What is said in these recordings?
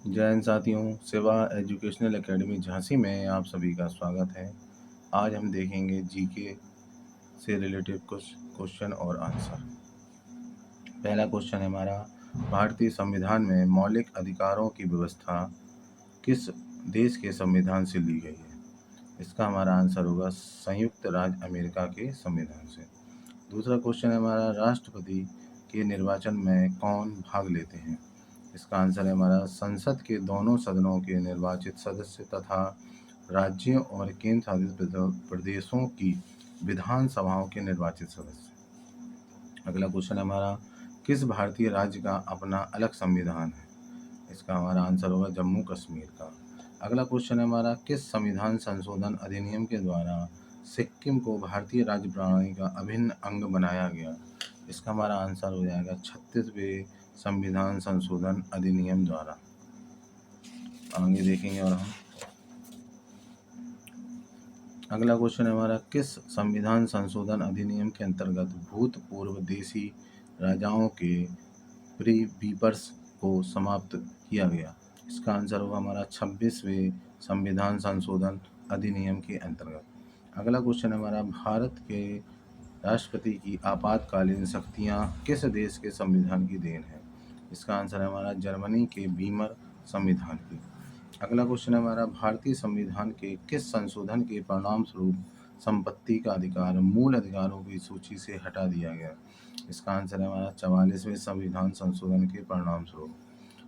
जय हिंद साथियों, सेवा एजुकेशनल एकेडमी झांसी में आप सभी का स्वागत है। आज हम देखेंगे जीके से रिलेटेड कुछ क्वेश्चन और आंसर। पहला क्वेश्चन है हमारा, भारतीय संविधान में मौलिक अधिकारों की व्यवस्था किस देश के संविधान से ली गई है? इसका हमारा आंसर होगा संयुक्त राज्य अमेरिका के संविधान से। दूसरा क्वेश्चन है हमारा, राष्ट्रपति के निर्वाचन में कौन भाग लेते हैं? इसका आंसर है हमारा संसद के दोनों सदनों के निर्वाचित सदस्य तथा राज्यों और केंद्र शासित प्रदेशों की विधानसभाओं के निर्वाचित सदस्य। अगला क्वेश्चन है हमारा, किस भारतीय राज्य का अपना अलग संविधान है? इसका हमारा आंसर होगा जम्मू कश्मीर का। अगला क्वेश्चन है हमारा, किस संविधान संशोधन अधिनियम के द्वारा सिक्किम को भारतीय राज्य प्रणाली का अभिन्न अंग बनाया गया? इसका हमारा आंसर हो जाएगा 36वें संविधान संशोधन अधिनियम द्वारा। आगे देखेंगे और हम अगला क्वेश्चन है हमारा, किस संविधान संशोधन अधिनियम के अंतर्गत भूतपूर्व देशी राजाओं के प्रीवीपर्स को समाप्त किया गया? इसका आंसर होगा हमारा 26वें संविधान संशोधन अधिनियम के अंतर्गत। अगला क्वेश्चन है हमारा, भारत के राष्ट्रपति की आपातकालीन शक्तियाँ किस देश के संविधान की देन है? इसका आंसर है हमारा जर्मनी के वीमर संविधान की। अगला क्वेश्चन है हमारा, भारतीय संविधान के किस संशोधन के परिणाम स्वरूप संपत्ति का अधिकार मूल अधिकारों की सूची से हटा दिया गया? इसका आंसर है हमारा 44वें संविधान संशोधन के परिणाम स्वरूप।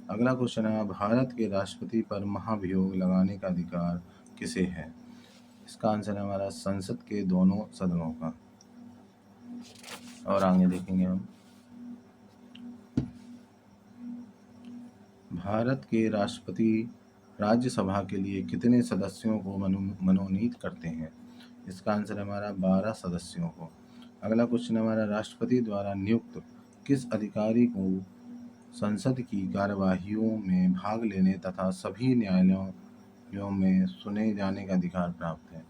अगला क्वेश्चन है, भारत के राष्ट्रपति पर महाभियोग लगाने का अधिकार किसे है? इसका आंसर है हमारा संसद के दोनों सदनों का। और आगे देखेंगे हम, भारत के राष्ट्रपति राज्यसभा के लिए कितने सदस्यों को मनोनीत करते हैं? इसका आंसर है हमारा 12 सदस्यों को। अगला क्वेश्चन है हमारा, राष्ट्रपति द्वारा नियुक्त किस अधिकारी को संसद की कार्यवाहियों में भाग लेने तथा सभी न्यायालयों में सुने जाने का अधिकार प्राप्त है?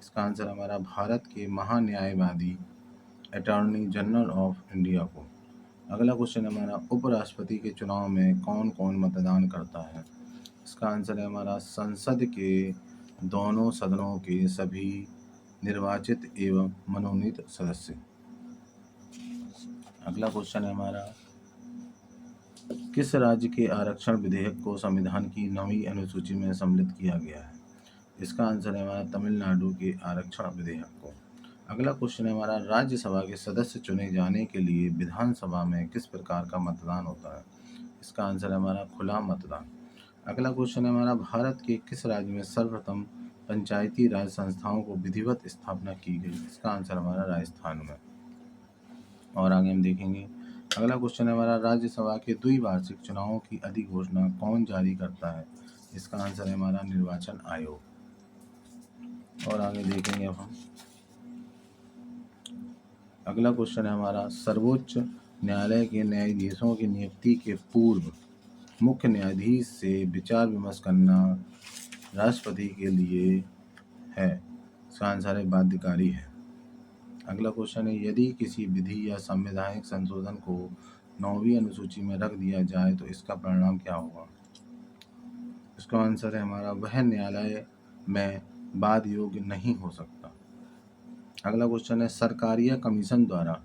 इसका आंसर हमारा भारत के महान्यायवादी अटॉर्नी जनरल ऑफ इंडिया को। अगला क्वेश्चन हमारा, उपराष्ट्रपति के चुनाव में कौन कौन मतदान करता है? इसका आंसर है हमारा संसद के दोनों सदनों के सभी निर्वाचित एवं मनोनीत सदस्य। अगला क्वेश्चन है हमारा, किस राज्य के आरक्षण विधेयक को संविधान की 9वीं अनुसूची में सम्मिलित किया गया है? इसका आंसर है हमारा तमिलनाडु के आरक्षण विधेयक को। अगला क्वेश्चन है हमारा, राज्यसभा के सदस्य चुने जाने के लिए विधानसभा में किस प्रकार का मतदान होता है? इसका आंसर है हमारा खुला मतदान। अगला क्वेश्चन है हमारा, भारत के किस राज्य में सर्वप्रथम पंचायती राज संस्थाओं को विधिवत स्थापना की गई? इसका आंसर हमारा राजस्थान में। और आगे हम देखेंगे, अगला क्वेश्चन है हमारा, राज्यसभा के द्विवार्षिक चुनावों की अधिघोषणा कौन जारी करता है? इसका आंसर है हमारा निर्वाचन आयोग। और आगे देखेंगे अब हम, अगला क्वेश्चन है हमारा, सर्वोच्च न्यायालय के न्यायाधीशों की नियुक्ति के पूर्व मुख्य न्यायाधीश से विचार विमर्श करना राष्ट्रपति के लिए है? इसका आंसर है बाध्यकारी है। अगला क्वेश्चन है, यदि किसी विधि या संवैधानिक संशोधन को 9वीं अनुसूची में रख दिया जाए तो इसका परिणाम क्या होगा? इसका आंसर है हमारा वह न्यायालय में वाद योग्य नहीं हो सकता। अगला क्वेश्चन है, सरकारिया कमीशन द्वारा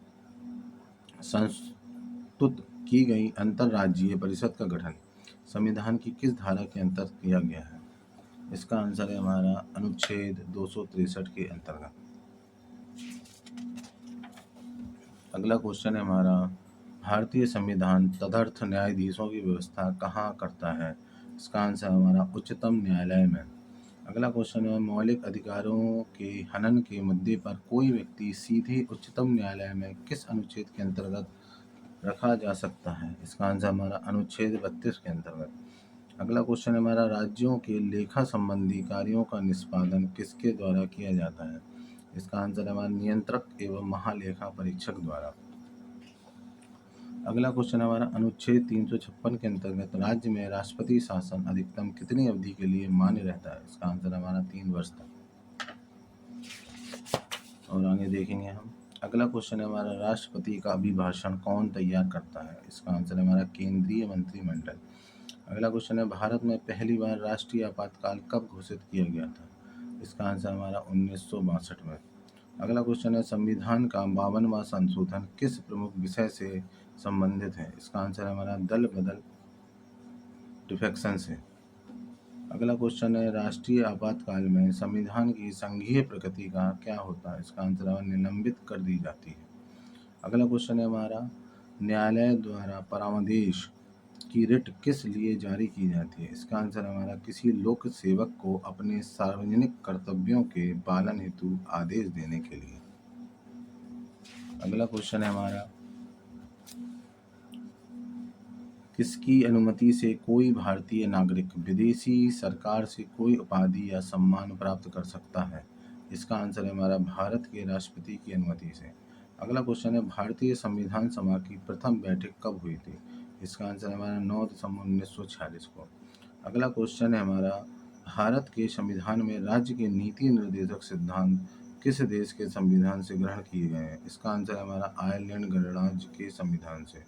संस्तुत की गई अंतर्राज्यीय परिषद का गठन संविधान की किस धारा के अंतर्गत किया गया है? इसका आंसर है हमारा अनुच्छेद 263 के अंतर्गत। अगला क्वेश्चन है हमारा, भारतीय संविधान तदर्थ न्यायाधीशों की व्यवस्था कहाँ करता है? इसका आंसर हमारा उच्चतम न्यायालय में। अगला क्वेश्चन है, मौलिक अधिकारों के हनन के मुद्दे पर कोई व्यक्ति सीधे उच्चतम न्यायालय में किस अनुच्छेद के अंतर्गत रखा जा सकता है? इसका आंसर हमारा अनुच्छेद 32 के अंतर्गत। अगला क्वेश्चन है हमारा, राज्यों के लेखा संबंधी कार्यों का निष्पादन किसके द्वारा किया जाता है? इसका आंसर है हमारा नियंत्रक एवं महालेखा परीक्षक द्वारा। अगला क्वेश्चन हमारा, अनुच्छेद 356 के अंतर्गत राज्य में राष्ट्रपति शासन अधिकतम कितनी अवधि के लिए मान्य रहता है? इसका आंसर हमारा 3 वर्ष तक। और आगे देखेंगे हम, अगला क्वेश्चन है हमारा, राष्ट्रपति का अभिभाषण कौन तैयार करता है? इसका आंसर है हमारा केंद्रीय मंत्रिमंडल। अगला क्वेश्चन है, भारत में पहली बार राष्ट्रीय आपातकाल कब घोषित किया गया था? इसका आंसर हमारा 1962 में। अगला क्वेश्चन है, संविधान का 52वां संशोधन किस प्रमुख विषय से संबंधित है? इसका आंसर हमारा दल बदल डिफेक्शन से। अगला क्वेश्चन है, राष्ट्रीय आपातकाल में संविधान की संघीय प्रकृति का क्या होता है? इसका आंसर हमारा निलंबित कर दी जाती है। अगला क्वेश्चन है हमारा, न्यायालय द्वारा परामर्श की रिट किस लिए जारी की जाती है? इसका आंसर हमारा किसी लोक सेवक को अपने सार्वजनिक कर्तव्यों के पालन हेतु आदेश देने के लिए। अगला क्वेश्चन है हमारा, किसकी अनुमति से कोई भारतीय नागरिक विदेशी सरकार से कोई उपाधि या सम्मान प्राप्त कर सकता है? इसका आंसर है हमारा भारत के राष्ट्रपति की अनुमति से। अगला क्वेश्चन है, भारतीय संविधान सभा की प्रथम बैठक कब हुई थी? इसका आंसर हमारा 9 दिसंबर 1946 को। अगला क्वेश्चन है हमारा, भारत के संविधान में राज्य के नीति निर्देशक सिद्धांत किस देश के संविधान से ग्रहण किए गए हैं? इसका आंसर है हमारा आयरलैंड गणराज्य के संविधान से।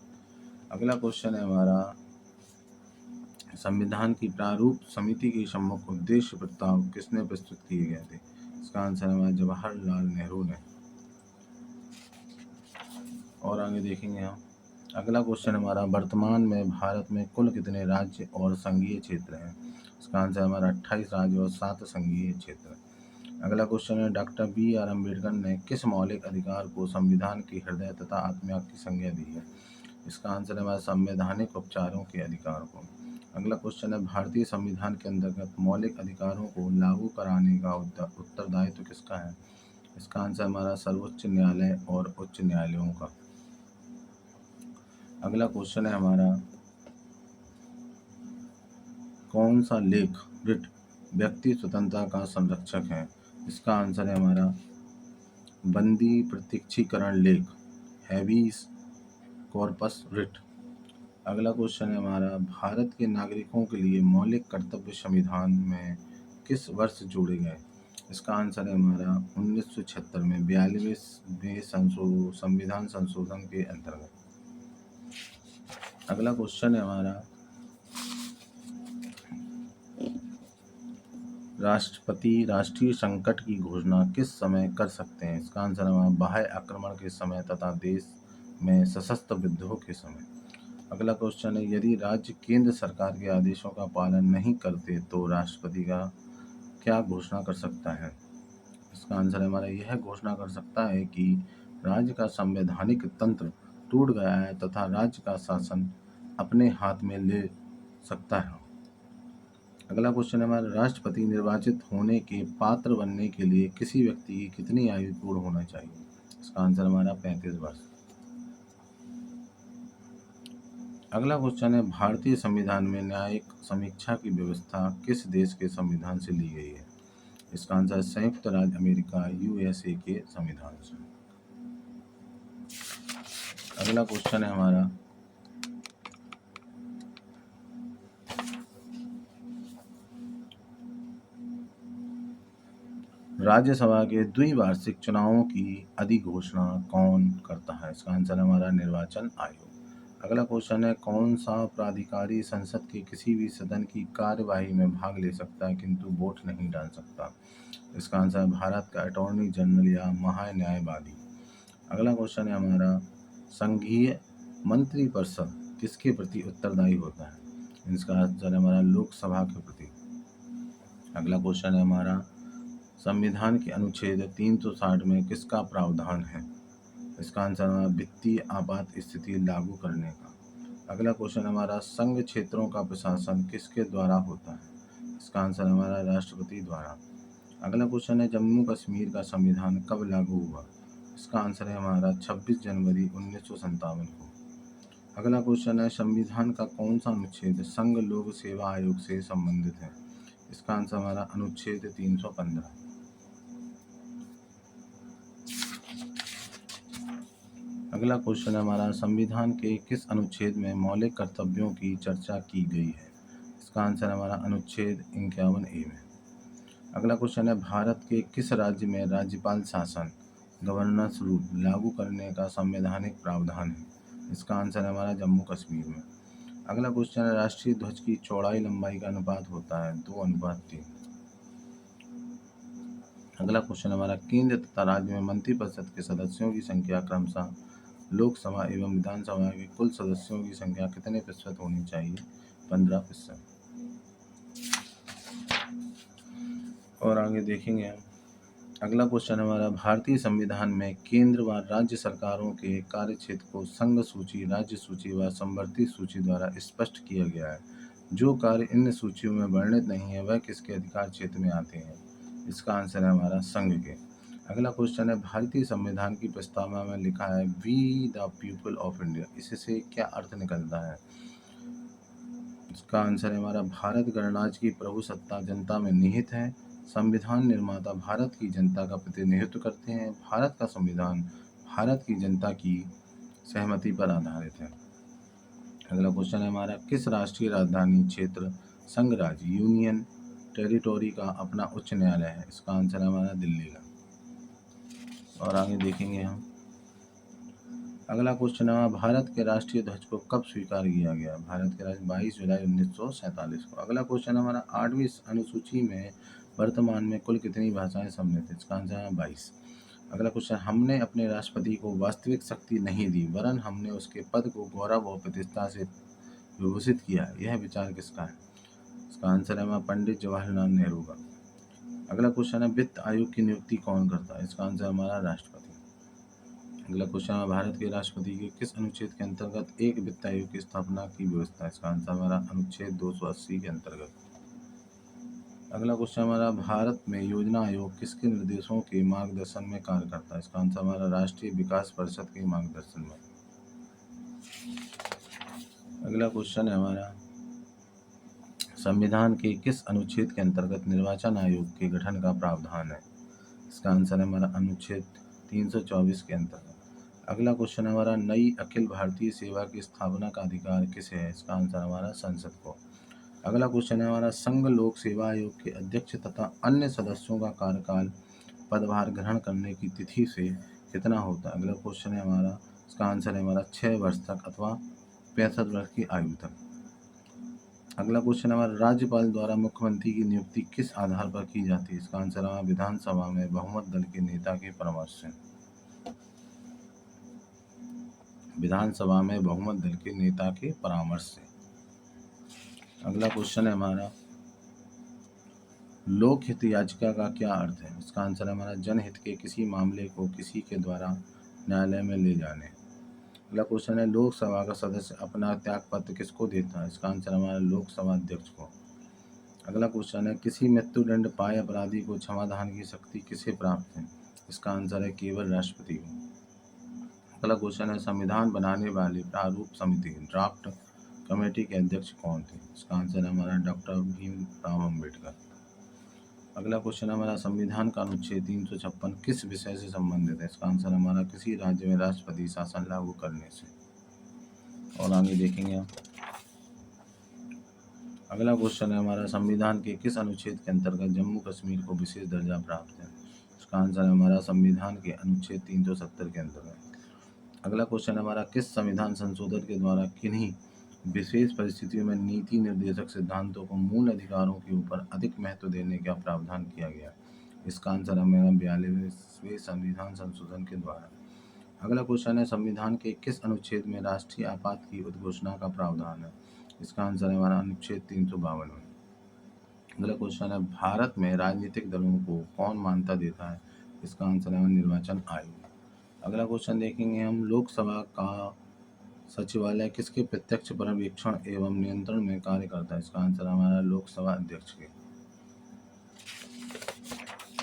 अगला क्वेश्चन है हमारा, संविधान की प्रारूप समिति के सम्मुख उद्देश्य प्रस्ताव किसने प्रस्तुत किए गए थे? इसका आंसर है हमारा जवाहरलाल नेहरू ने। और आगे देखेंगे हम। अगला क्वेश्चन हमारा, वर्तमान में भारत में कुल कितने राज्य और संघीय क्षेत्र हैं? इसका आंसर हमारा 28 राज्य और 7 संघीय क्षेत्र। अगला क्वेश्चन है, डॉक्टर BR अम्बेडकर ने किस मौलिक अधिकार को संविधान के हृदय तथा आत्मा की संज्ञा दी है? इसका आंसर है हमारा संवैधानिक उपचारों के अधिकार को। अगला क्वेश्चन है, भारतीय संविधान के अंतर्गत मौलिक अधिकारों को लागू कराने का उत्तरदायित्व किसका है? इसका आंसर हमारा सर्वोच्च न्यायालय और उच्च न्यायालयों का। अगला क्वेश्चन है हमारा, कौन सा लेख रिट व्यक्ति स्वतंत्रता का संरक्षक है? इसका आंसर है हमारा बंदी प्रत्यक्षीकरण लेख, हैबीस कॉर्पस रिट। अगला क्वेश्चन है हमारा, भारत के नागरिकों के लिए मौलिक कर्तव्य संविधान में किस वर्ष जोड़े गए? इसका आंसर है हमारा 1976 में 42वें संविधान संशोधन के अंतर्गत। अगला क्वेश्चन है हमारा, राष्ट्रपति राष्ट्रीय संकट की घोषणा किस समय कर सकते हैं? इसका आंसर है हमारा बाह्य आक्रमण के समय तथा देश में सशस्त्र विद्रोह के समय। अगला क्वेश्चन है, यदि राज्य केंद्र सरकार के आदेशों का पालन नहीं करते तो राष्ट्रपति का क्या घोषणा कर सकता है? इसका आंसर है हमारा यह घोषणा कर सकता है कि राज्य का संवैधानिक तंत्र टूट गया है तथा राज्य का शासन अपने हाथ में ले सकता है। अगला क्वेश्चन है हमारा, राष्ट्रपति निर्वाचित होने के पात्र बनने के लिए किसी व्यक्ति की कितनी आयु पूर्ण होना चाहिए? इसका आंसर हमारा 35 वर्ष। अगला क्वेश्चन है, भारतीय संविधान में न्यायिक समीक्षा की व्यवस्था किस देश के संविधान से ली गई है? इसका आंसर है संयुक्त राज्य अमेरिका USA के संविधान से। अगला क्वेश्चन है हमारा, राज्यसभा के द्विवार्षिक चुनावों की अधिघोषणा कौन करता है? इसका आंसर है हमारा निर्वाचन आयोग। अगला क्वेश्चन है, कौन सा प्राधिकारी संसद के किसी भी सदन की कार्यवाही में भाग ले सकता है किंतु वोट नहीं डाल सकता? इसका आंसर है भारत का अटॉर्नी जनरल या महान्यायवादी। अगला क्वेश्चन है हमारा, संघीय मंत्रिपरिषद किसके प्रति उत्तरदायी होता है? इसका आंसर है हमारा लोकसभा के प्रति। अगला क्वेश्चन है हमारा, संविधान के अनुच्छेद 360 में किसका प्रावधान है? इसका आंसर हमारा वित्तीय आपात स्थिति लागू करने का। अगला क्वेश्चन हमारा, संघ क्षेत्रों का प्रशासन किसके द्वारा होता है? इसका आंसर हमारा राष्ट्रपति द्वारा। अगला क्वेश्चन है, जम्मू कश्मीर का संविधान कब लागू हुआ? इसका आंसर है हमारा 26 जनवरी 1957 को। अगला क्वेश्चन है, संविधान का कौन सा अनुच्छेद संघ लोक सेवा आयोग से संबंधित है? इसका आंसर हमारा अनुच्छेद 315। अगला क्वेश्चन है हमारा, संविधान के किस अनुच्छेद में मौलिक कर्तव्यों की चर्चा की गई है? इसका आंसर है हमारा अनुच्छेद 51A में। अगला क्वेश्चन है, भारत के किस राज्य में राज्यपाल शासन गवर्नर्स रूल लागू करने का संवैधानिक प्रावधान है? इसका आंसर है हमारा जम्मू कश्मीर में। अगला क्वेश्चन है, राष्ट्रीय ध्वज की चौड़ाई लंबाई का अनुपात होता है 2:3। अगला क्वेश्चन हमारा, केंद्र तथा राज्य में मंत्रिपरिषद के सदस्यों की संख्या क्रमशः लोकसभा एवं विधानसभा के कुल सदस्यों की संख्या कितने प्रतिशत होनी चाहिए? 15%। और आगे देखेंगे हम। अगला क्वेश्चन हमारा, भारतीय संविधान में केंद्र व राज्य सरकारों के कार्यक्षेत्र को संघ सूची, राज्य सूची व संवर्ती सूची द्वारा स्पष्ट किया गया है। जो कार्य इन सूचियों में वर्णित नहीं है वह किसके अधिकार क्षेत्र में आते हैं? इसका आंसर है हमारा संघ के। अगला क्वेश्चन है, भारतीय संविधान की प्रस्तावना में लिखा है we the people of India, इससे क्या अर्थ निकलता है? इसका आंसर है हमारा, भारत गणराज्य की प्रभुसत्ता जनता में निहित है। संविधान निर्माता भारत की जनता का प्रतिनिधित्व करते हैं। भारत का संविधान भारत की जनता की सहमति पर आधारित है। अगला क्वेश्चन है हमारा, किस राष्ट्रीय राजधानी क्षेत्र संघ राज्य यूनियन टेरिटोरी का अपना उच्च न्यायालय है? इसका आंसर है हमारा दिल्ली का। और आगे देखेंगे हम। अगला क्वेश्चन है, भारत के राष्ट्रीय ध्वज को कब स्वीकार किया गया? भारत के राज्य 22 जुलाई 1947 को। अगला क्वेश्चन हमारा, 8वीं अनुसूची में वर्तमान में कुल कितनी भाषाएं सम्मिलित हैं? इसका आंसर है 22। अगला क्वेश्चन, हमने अपने राष्ट्रपति को वास्तविक शक्ति नहीं दी वरन हमने उसके पद को गौरव और प्रतिष्ठा से विभूषित किया, यह विचार किसका है? इसका आंसर है हमारा पंडित जवाहरलाल नेहरू का। अगला क्वेश्चन है, वित्त आयोग की नियुक्ति कौन करता है? इसका आंसर हमारा राष्ट्रपति। अगला क्वेश्चन है, भारत के राष्ट्रपति के किस अनुच्छेद के अंतर्गत एक वित्त आयोग की स्थापना की व्यवस्था है? इसका आंसर हमारा अनुच्छेद 280 के अंतर्गत। अगला क्वेश्चन हमारा, भारत में योजना आयोग किसके निर्देशों के मार्गदर्शन में कार्य करता है? इसका आंसर हमारा राष्ट्रीय विकास परिषद के मार्गदर्शन में। अगला क्वेश्चन है हमारा, संविधान के किस अनुच्छेद के अंतर्गत निर्वाचन आयोग के गठन का प्रावधान है? इसका आंसर है हमारा अनुच्छेद 324 के अंतर्गत। अगला क्वेश्चन हमारा, नई अखिल भारतीय सेवा की स्थापना का अधिकार किसे है? इसका आंसर हमारा संसद को। अगला क्वेश्चन है हमारा, संघ लोक सेवा आयोग के अध्यक्ष तथा अन्य सदस्यों का कार्यकाल पदभार ग्रहण करने की तिथि से कितना होता है? अगला क्वेश्चन है हमारा, इसका आंसर है हमारा 6 वर्ष तक अथवा 65 वर्ष की आयु तक। अगला क्वेश्चन हमारा, राज्यपाल द्वारा मुख्यमंत्री की नियुक्ति किस आधार पर की जाती है? इसका आंसर हमारा विधानसभा में बहुमत दल के नेता के परामर्श से। विधानसभा में बहुमत दल के नेता के परामर्श से। अगला क्वेश्चन है हमारा, लोकहित याचिका का क्या अर्थ है? इसका आंसर है हमारा जनहित के किसी मामले को किसी के द्वारा न्यायालय में ले जाने। अगला क्वेश्चन है, लोकसभा का सदस्य अपना त्यागपत्र किसको देता है? इसका आंसर हमारा लोकसभा अध्यक्ष को। अगला क्वेश्चन है, किसी मृत्युदंड पाए अपराधी को क्षमादान की शक्ति किसे प्राप्त है? इसका आंसर है केवल राष्ट्रपति को। अगला क्वेश्चन है, संविधान बनाने वाली प्रारूप समिति ड्राफ्ट कमेटी के अध्यक्ष कौन थे? इसका आंसर है हमारा डॉक्टर भीमराव अम्बेडकर। अगला क्वेश्चन है हमारा, संविधान का अनुच्छेद 356 किस विषय से संबंधित है? इसका आंसर हमारा किसी राज्य में राष्ट्रपति शासन लागू करने से। और आगे देखेंगे हम। अगला क्वेश्चन है हमारा, संविधान के किस अनुच्छेद के अंतर्गत जम्मू कश्मीर को विशेष दर्जा प्राप्त है? इसका आंसर है हमारा संविधान के अनुच्छेद 370 के अंतर्गत। अगला क्वेश्चन हमारा, किस संविधान संशोधन के द्वारा किन्हीं विशेष परिस्थितियों में नीति निर्देशक सिद्धांतों को मूल अधिकारों के ऊपर अधिक महत्व देने का प्रावधान किया गया? इसका आंसर हमारा 42वें संविधान संशोधन के द्वारा। अगला क्वेश्चन है, संविधान के किस अनुच्छेद में राष्ट्रीय आपात की उद्घोषणा का प्रावधान है? इसका आंसर है हमारा अनुच्छेद 352 में। अगला क्वेश्चन है, भारत में राजनीतिक दलों को कौन मान्यता देता है? इसका आंसर है निर्वाचन आयोग। अगला क्वेश्चन देखेंगे हम, लोकसभा का सचिवालय किसके प्रत्यक्ष पर्यवेक्षण एवं नियंत्रण में कार्य करता है? इसका आंसर हमारा लोकसभा अध्यक्ष के।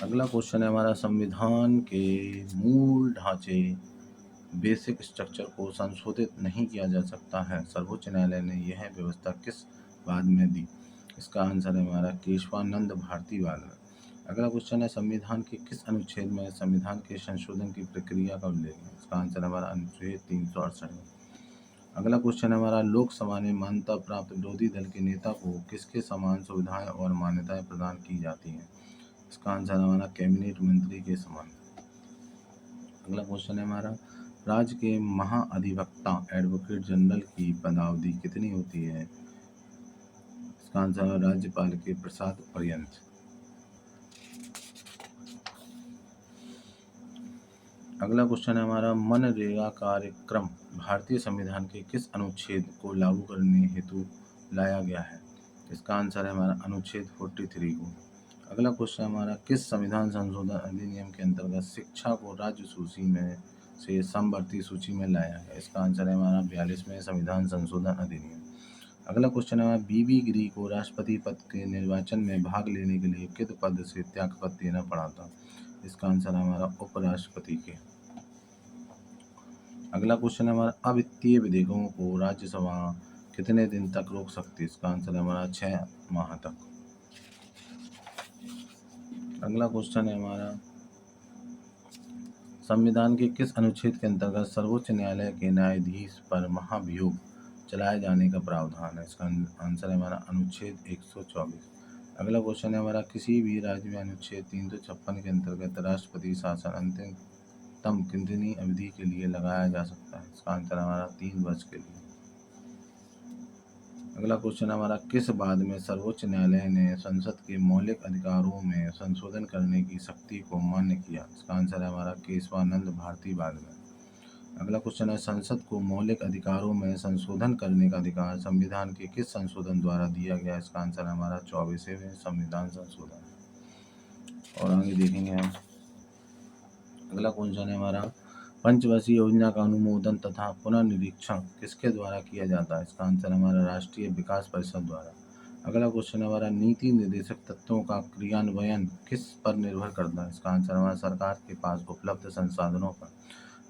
अगला क्वेश्चन है हमारा, संविधान के मूल ढांचे बेसिक स्ट्रक्चर को संशोधित नहीं किया जा सकता है, सर्वोच्च न्यायालय ने यह व्यवस्था किस बाद में दी? इसका आंसर है हमारा केशवानंद भारतीवाल। अगला क्वेश्चन है, संविधान के किस अनुच्छेद में संविधान के संशोधन की प्रक्रिया का उल्लेख है? इसका आंसर हमारा अनुच्छेद 368। अगला क्वेश्चन हमारा, लोकसभा ने मान्यता प्राप्त विरोधी दल के नेता को किसके समान सुविधाएं और मान्यताएं प्रदान की जाती हैं? इसका आंसर हमारा कैबिनेट मंत्री के समान। अगला क्वेश्चन है हमारा, राज्य के महाअधिवक्ता एडवोकेट जनरल की पदावधि कितनी होती है? इसका आंसर है राज्यपाल के प्रसाद पर्यंत। अगला क्वेश्चन है हमारा, मनरेगा कार्यक्रम भारतीय संविधान के किस अनुच्छेद को लागू करने हेतु लाया गया है? इसका आंसर है हमारा अनुच्छेद 43 को। अगला क्वेश्चन हमारा, किस संविधान संशोधन अधिनियम के अंतर्गत शिक्षा को राज्य सूची में से समवर्ती सूची में लाया गया? इसका आंसर है हमारा 42वें संविधान संशोधन अधिनियम। अगला क्वेश्चन है हमारा, बीबी गिरी को राष्ट्रपति पद के निर्वाचन में भाग लेने के लिए किस पद से त्यागपत्र देना पड़ा था? इसका आंसर है हमारा उपराष्ट्रपति के। अगला क्वेश्चन है हमारा, अवित्तीय विधेयकों को राज्यसभा कितने दिन तक रोक सकती है? इसका आंसर है हमारा 6 माह तक। अगला क्वेश्चन है हमारा, संविधान के किस अनुच्छेद के अंतर्गत सर्वोच्च न्यायालय के न्यायाधीश पर महाभियोग चलाए जाने का प्रावधान है? इसका आंसर है हमारा अनुच्छेद 124। अगला क्वेश्चन है हमारा, किसी भी राज्य में अनुच्छेद 356 के अंतर्गत राष्ट्रपति शासन अंतिम कितनी अवधि के लिए लगाया जा सकता है? इसका आंसर है हमारा 3 वर्ष के लिए। अगला क्वेश्चन हमारा, किस बाद में सर्वोच्च न्यायालय ने संसद के मौलिक अधिकारों में संशोधन करने की शक्ति को मान्य किया? इसका आंसर है हमारा केशवानंद भारती बाद में। अगला क्वेश्चन है, संसद को मौलिक अधिकारों में संशोधन करने का अधिकार संविधान के किस संशोधन द्वारा दिया गया? इसका आंसर है हमारा 24वें संविधान संशोधन। और आगे देखेंगे हम। अगला क्वेश्चन है हमारा, पंचवर्षीय योजना का अनुमोदन तथा पुनर्निरीक्षण किसके द्वारा किया जाता है? इसका आंसर हमारा राष्ट्रीय विकास परिषद द्वारा। अगला क्वेश्चन हमारा, नीति निर्देशक तत्वों का क्रियान्वयन किस पर निर्भर करता है? इसका आंसर हमारा सरकार के पास उपलब्ध संसाधनों पर।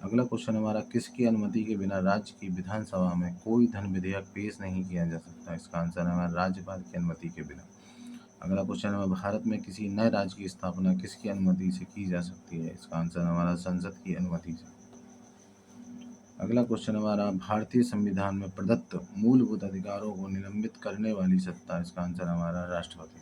अगला क्वेश्चन हमारा, किसकी अनुमति के बिना राज्य की विधानसभा में कोई धन विधेयक पेश नहीं किया जा सकता? इसका आंसर है हमारा राज्यपाल की अनुमति के बिना। अगला क्वेश्चन है, भारत में किसी नए राज्य की स्थापना किसकी अनुमति से की जा सकती है? इसका आंसर हमारा संसद की अनुमति से। अगला क्वेश्चन हमारा, भारतीय संविधान में प्रदत्त मूलभूत अधिकारों को निलंबित करने वाली सत्ता? इसका आंसर हमारा राष्ट्रपति।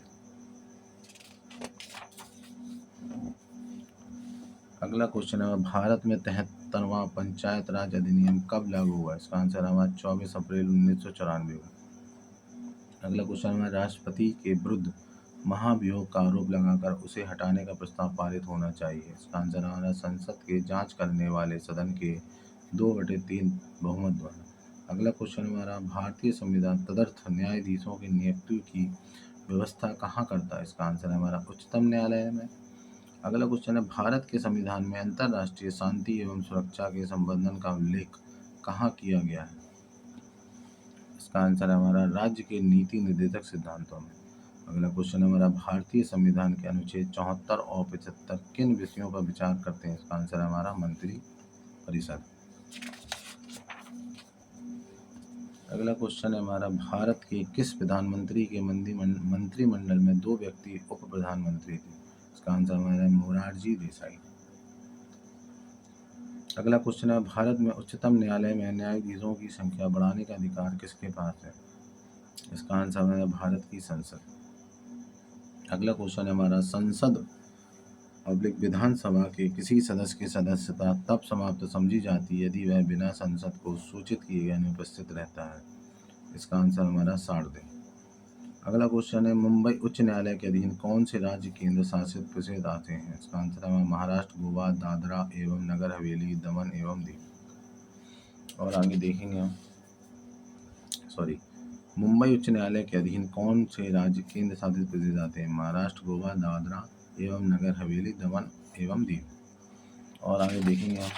अगला क्वेश्चन है, भारत में 73वां पंचायत राज अधिनियम कब लागू हुआ? इसका आंसर हमारा 24 अप्रैल 1994 को। अगला क्वेश्चन है, राष्ट्रपति के विरुद्ध महाभियोग का आरोप लगाकर उसे हटाने का प्रस्ताव पारित होना चाहिए? इसका आंसर हमारा संसद के जांच करने वाले सदन के 2/3 बहुमत द्वारा। अगला क्वेश्चन हमारा, भारतीय संविधान तदर्थ न्यायाधीशों की नियुक्ति की व्यवस्था कहाँ करता है? इसका आंसर हमारा उच्चतम न्यायालय में। अगला क्वेश्चन है, भारत के संविधान में अंतर्राष्ट्रीय शांति एवं सुरक्षा के संबंधन का उल्लेख कहाँ किया गया है? इसका आंसर है हमारा राज्य के नीति निर्देशक सिद्धांतों में। अगला क्वेश्चन हमारा, भारतीय संविधान के अनुच्छेद 74 और 75 किन विषयों पर विचार करते हैं? इसका आंसर है हमारा मंत्री परिषद। अगला क्वेश्चन है हमारा, भारत के किस प्रधानमंत्री के मंत्रिमंडल में 2 व्यक्ति उप प्रधानमंत्री थे? इसका आंसर हमारा है मोरारजी देसाई। अगला क्वेश्चन है, भारत में उच्चतम न्यायालय में न्यायाधीशों की संख्या बढ़ाने का अधिकार किसके पास है? इसका आंसर है भारत की संसद। अगला क्वेश्चन है हमारा, संसद विधानसभा के किसी सदस्य की सदस्यता तब समाप्त समझी जाती है यदि वह बिना संसद को सूचित किए गए अनुपस्थित रहता है? इसका आंसर हमारा 60 दिन। अगला क्वेश्चन है, मुंबई उच्च न्यायालय के अधीन कौन से राज्य केंद्र शासित प्रदेश आते हैं? इसका आंसर है महाराष्ट्र, गोवा, दादरा एवं नगर हवेली, दमन एवं दीव। और आगे देखेंगे हम। मुंबई उच्च न्यायालय के अधीन कौन से राज्य केंद्र शासित प्रदेश आते हैं? महाराष्ट्र, गोवा, दादरा एवं नगर हवेली, दमन एवं दीव। और आगे देखेंगे हम।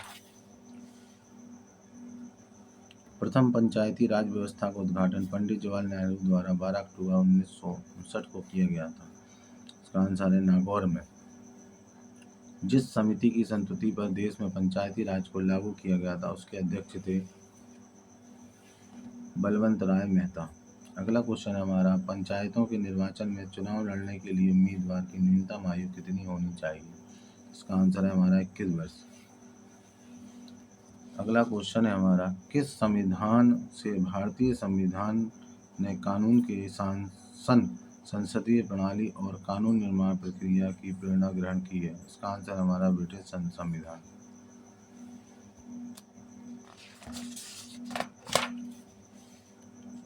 प्रथम पंचायती राज व्यवस्था का उद्घाटन पंडित जवाहरलाल नेहरू द्वारा 12 अक्टूबर 1959 को किया गया था? इसका आंसर है नागौर में। जिस समिति की संस्तुति पर देश में पंचायती राज को लागू किया गया था उसके अध्यक्ष थे बलवंत राय मेहता। अगला क्वेश्चन है हमारा, पंचायतों के निर्वाचन में चुनाव लड़ने के लिए उम्मीदवार की न्यूनतम आयु कितनी होनी चाहिए? इसका आंसर है हमारा 21 वर्ष। अगला क्वेश्चन है हमारा, किस संविधान से भारतीय संविधान ने कानून के शासन, संसदीय प्रणाली और कानून निर्माण प्रक्रिया की प्रेरणा ग्रहण की है? इसका आंसर हमारा ब्रिटिश संविधान।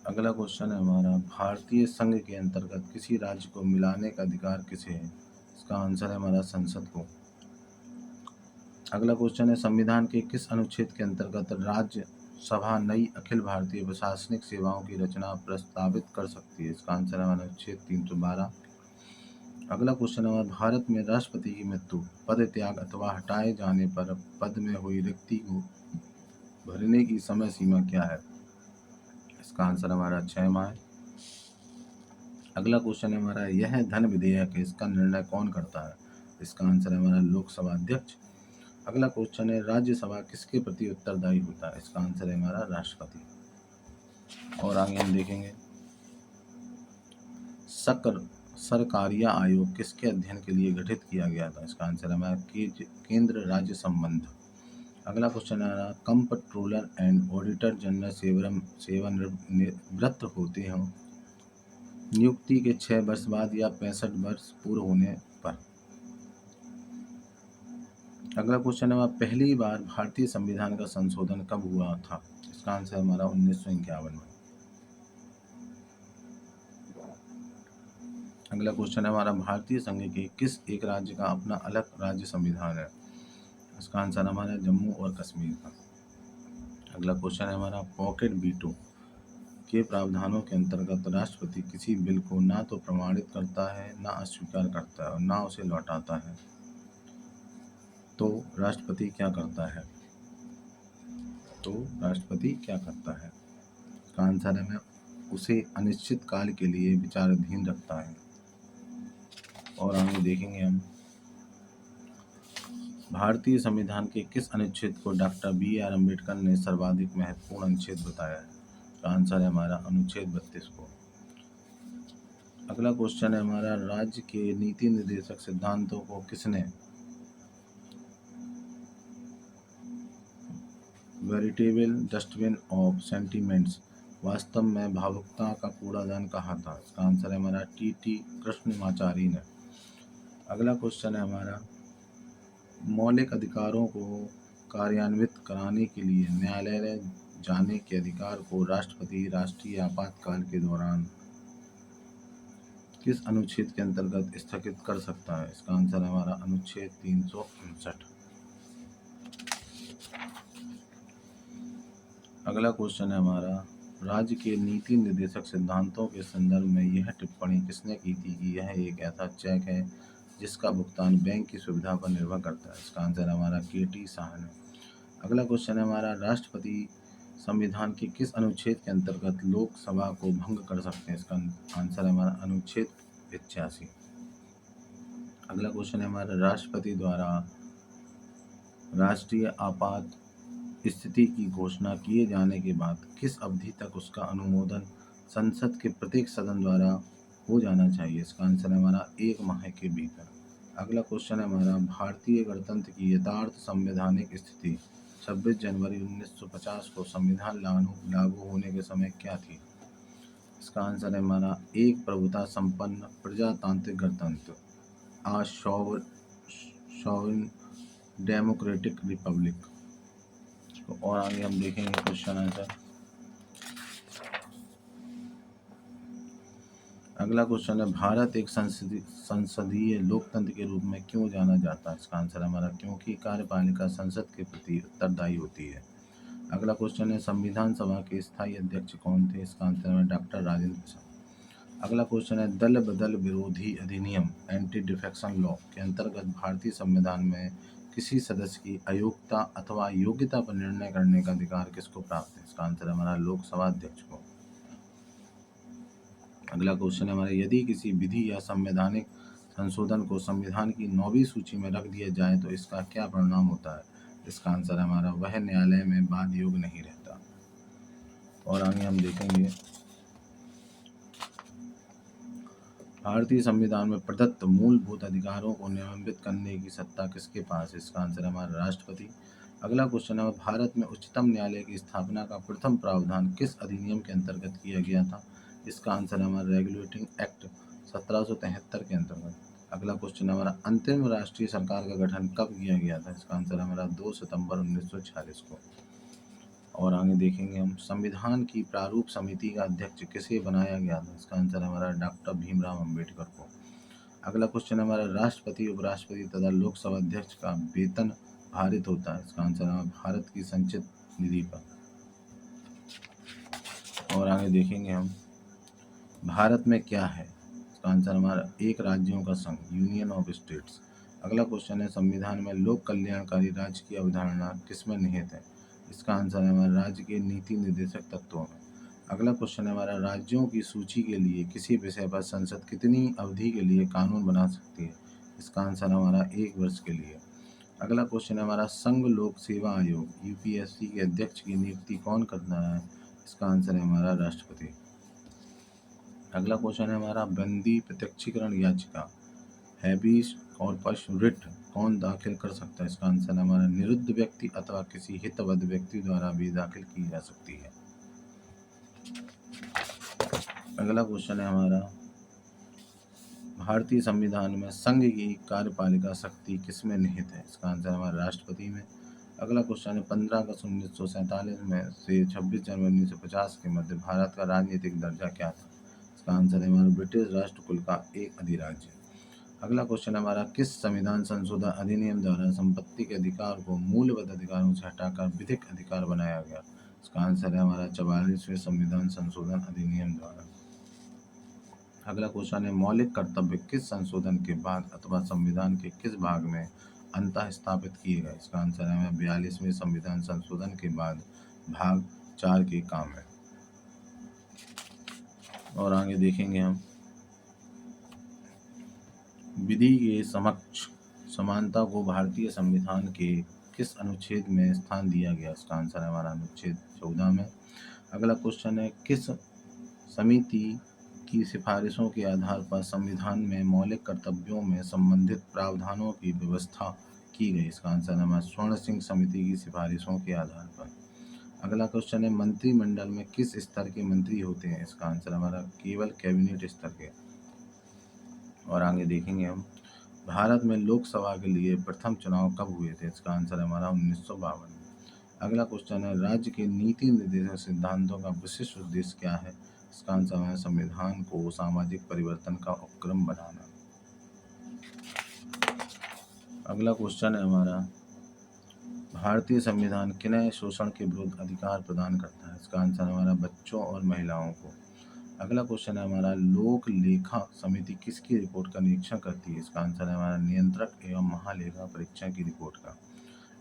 अगला क्वेश्चन है हमारा, भारतीय संघ के अंतर्गत किसी राज्य को मिलाने का अधिकार किसे है? इसका आंसर है हमारा संसद को। अगला क्वेश्चन है, संविधान के किस अनुच्छेद के अंतर्गत राज्य सभा नई अखिल भारतीय प्रशासनिक सेवाओं की रचना प्रस्तावित कर सकती है? इसका आंसर है हमारा अनुच्छेद 312। अगला क्वेश्चन है, भारत में राष्ट्रपति की मृत्यु, पद त्याग अथवा हटाए जाने पर पद में हुई रिक्ति को भरने की समय सीमा क्या है? इसका आंसर हमारा 6 माह है। अगला क्वेश्चन है हमारा, यह धन विधेयक है, इसका निर्णय कौन करता है? इसका आंसर है हमारा लोकसभा अध्यक्ष। अगला क्वेश्चन है, राज्यसभा किसके प्रति उत्तरदायी होता है? इसका आंसर है हमारा राष्ट्रपति। और आगे हम देखेंगे, सरकारिया आयोग किसके अध्ययन के लिए गठित किया गया था? इसका आंसर है हमारा केंद्र राज्य संबंध। अगला क्वेश्चन है, कंप्ट्रोलर एंड ऑडिटर जनरल सेवानिवृत्त होते हैं नियुक्ति के 6 वर्ष बाद या 65 वर्ष पूर्ण होने पर? अगला क्वेश्चन है, पहली बार भारतीय संविधान का संशोधन कब हुआ था? इसका आंसर हमारा 1951 में। अगला क्वेश्चन है हमारा, भारतीय संघ के किस एक राज्य का अपना अलग राज्य संविधान है? इसका आंसर हमारा जम्मू और कश्मीर का। अगला क्वेश्चन है हमारा, पॉकेट वीटो के प्रावधानों के अंतर्गत राष्ट्रपति किसी बिल को ना तो प्रमाणित करता है, ना अस्वीकार करता है और ना उसे लौटाता है, तो राष्ट्रपति क्या करता है? इसका आंसर है उसे अनिश्चित काल के लिए विचाराधीन रखता है। और आगे देखेंगे हम, भारतीय संविधान के किस अनुच्छेद को डॉक्टर BR अम्बेडकर ने सर्वाधिक महत्वपूर्ण अनुच्छेद बताया है? इसका आंसर है हमारा अनुच्छेद 32 को। अगला क्वेश्चन है हमारा, राज्य के नीति निर्देशक सिद्धांतों को किसने वेरिटेबल डस्टबिन ऑफ सेंटिमेंट्स, वास्तव में भावुकता का कूड़ादान कहा था? इसका आंसर है हमारा TT कृष्णमाचारी ने। अगला क्वेश्चन है हमारा, मौलिक अधिकारों को कार्यान्वित कराने के लिए न्यायालय जाने के अधिकार को राष्ट्रपति राष्ट्रीय आपातकाल के दौरान किस अनुच्छेद के अंतर्गत स्थगित कर सकता है? इसका आंसर है हमारा अनुच्छेद 359। अगला क्वेश्चन है हमारा, राज्य के नीति निर्देशक सिद्धांतों के संदर्भ में यह टिप्पणी किसने की थी कि यह एक ऐसा चेक है जिसका भुगतान बैंक की सुविधा पर निर्भर करता है? इसका आंसर है हमारा KT शाह ने। अगला क्वेश्चन है हमारा, राष्ट्रपति संविधान के किस अनुच्छेद के अंतर्गत लोकसभा को भंग कर सकते हैं? इसका आंसर है हमारा अनुच्छेद 85। अगला क्वेश्चन है हमारा, राष्ट्रपति द्वारा राष्ट्रीय आपात स्थिति की घोषणा किए जाने के बाद किस अवधि तक उसका अनुमोदन संसद के प्रत्येक सदन द्वारा हो जाना चाहिए? इसका आंसर है हमारा 1 माह के भीतर। अगला क्वेश्चन है हमारा, भारतीय गणतंत्र की यथार्थ संवैधानिक स्थिति 26 जनवरी 1950 को संविधान लागू होने के समय क्या थी? इसका आंसर है हमारा एक प्रभुता संपन्न प्रजातांत्रिक गणतंत्र, आ सॉवरेन डेमोक्रेटिक रिपब्लिक। तो और आगे हम देखेंगे क्वेश्चन आंसर। अगला क्वेश्चन है, भारत एक संसदीय लोकतंत्र के रूप में क्यों जाना जाता है? इसका आंसर हमारा क्योंकि कार्यपालिका संसद के प्रति उत्तरदायी होती है। अगला क्वेश्चन है, संविधान सभा के स्थायी अध्यक्ष कौन थे? इसका आंसर है डॉक्टर राजेंद्र प्रसाद। अगला क्वेश्चन है, दल बदल विरोधी अधिनियम एंटी डिफेक्शन लॉ के अंतर्गत भारतीय संविधान में किसी सदस्य की अयोग्यता अथवा योग्यता पर निर्णय करने का अधिकार किसको प्राप्त है? इसका आंसर है हमारा लोकसभा अध्यक्ष को। अगला क्वेश्चन है हमारा, यदि किसी विधि या संवैधानिक संशोधन को संविधान की 9वीं सूची में रख दिया जाए तो इसका क्या परिणाम होता है? इसका आंसर है हमारा वह न्यायालय में वाद योग्य नहीं रहता। और आगे हम देखेंगे, भारतीय संविधान में प्रदत्त मूलभूत अधिकारों को नियमित करने की सत्ता किसके पास है? इसका आंसर है हमारा राष्ट्रपति। अगला क्वेश्चन है, भारत में उच्चतम न्यायालय की स्थापना का प्रथम प्रावधान किस अधिनियम के अंतर्गत किया गया था? इसका आंसर है हमारा रेगुलेटिंग एक्ट 1773 के अंतर्गत। अगला क्वेश्चन है हमारा, अंतरिम राष्ट्रीय सरकार का गठन कब किया गया था? इसका आंसर है हमारा 2 सितंबर 1946 को। और आगे देखेंगे हम संविधान की प्रारूप समिति का अध्यक्ष किसे बनाया गया था। इसका आंसर हमारा डॉक्टर भीमराव अंबेडकर को। अगला क्वेश्चन हमारा राष्ट्रपति, उपराष्ट्रपति तथा लोकसभा अध्यक्ष का वेतन भारित होता है। इसका आंसर हमारा भारत की संचित निधि पर। और आगे देखेंगे हम भारत में क्या है। इसका आंसर हमारा एक राज्यों का संघ, यूनियन ऑफ स्टेट्स। अगला क्वेश्चन है संविधान में लोक कल्याणकारी राज्य की अवधारणा किसमें निहित है। इसका आंसर है हमारा राज्य के नीति निर्देशक तत्वों में। अगला क्वेश्चन है हमारा राज्यों की सूची के लिए किसी विषय पर संसद कितनी अवधि के लिए कानून बना सकती है। इसका आंसर हमारा 1 वर्ष के लिए। अगला क्वेश्चन है हमारा संघ लोक सेवा आयोग यूपीएससी के अध्यक्ष की नियुक्ति कौन करता है। इसका आंसर है हमारा राष्ट्रपति। अगला क्वेश्चन है हमारा बंदी प्रत्यक्षीकरण याचिका हैबीस कॉर्पस रिट कौन दाखिल कर सकता है। इसका आंसर हमारा निरुद्ध व्यक्ति अथवा किसी हितबद्ध व्यक्ति द्वारा भी दाखिल की जा सकती है। अगला क्वेश्चन है हमारा भारतीय संविधान में संघ की कार्यपालिका शक्ति किसमें निहित है। इसका आंसर हमारा राष्ट्रपति में। अगला क्वेश्चन है 15 अगस्त 1947 में से 26 जनवरी 1950 के मध्य भारत का राजनीतिक दर्जा क्या था। इसका आंसर है हमारा ब्रिटिश राष्ट्रकुल का एक अधिराज्य। अगला क्वेश्चन हमारा किस संविधान संशोधन अधिनियम द्वारा संपत्ति के अधिकार को मूलभूत अधिकारों से हटाकर विधिक अधिकार बनाया गया। इसका आंसर है हमारा 44वें संविधान संशोधन अधिनियम द्वारा। अगला क्वेश्चन है मौलिक कर्तव्य किस संशोधन के बाद अथवा संविधान के किस भाग में अंतः स्थापित किए गए। इसका आंसर है 42वें संविधान संशोधन के बाद भाग 4 के काम है। और आगे देखेंगे हम विधि के समक्ष समानता को भारतीय संविधान के किस अनुच्छेद में स्थान दिया गया। इसका आंसर है हमारा अनुच्छेद 14 में। अगला क्वेश्चन है किस समिति की सिफारिशों के आधार पर संविधान में मौलिक कर्तव्यों में संबंधित प्रावधानों की व्यवस्था की गई। इसका आंसर है हमारा स्वर्ण सिंह समिति की सिफारिशों के आधार पर। अगला क्वेश्चन है मंत्रिमंडल में किस स्तर के मंत्री होते हैं। इसका आंसर हमारा केवल कैबिनेट स्तर के। और आगे देखेंगे हम भारत में लोकसभा के लिए प्रथम चुनाव कब हुए थे। इसका आंसर है हमारा 1952 में। अगला क्वेश्चन है राज्य के नीति निर्देशक सिद्धांतों का विशिष्ट उद्देश्य क्या है। इसका आंसर है संविधान को सामाजिक परिवर्तन का उपक्रम बनाना। अगला क्वेश्चन है हमारा भारतीय संविधान किन्हें शोषण के विरुद्ध अधिकार प्रदान करता है। इसका आंसर हमारा बच्चों और महिलाओं को। अगला क्वेश्चन है हमारा लोक लेखा समिति किसकी रिपोर्ट का निरीक्षण करती है। इसका आंसर है हमारा नियंत्रक एवं महालेखा परीक्षण की रिपोर्ट का।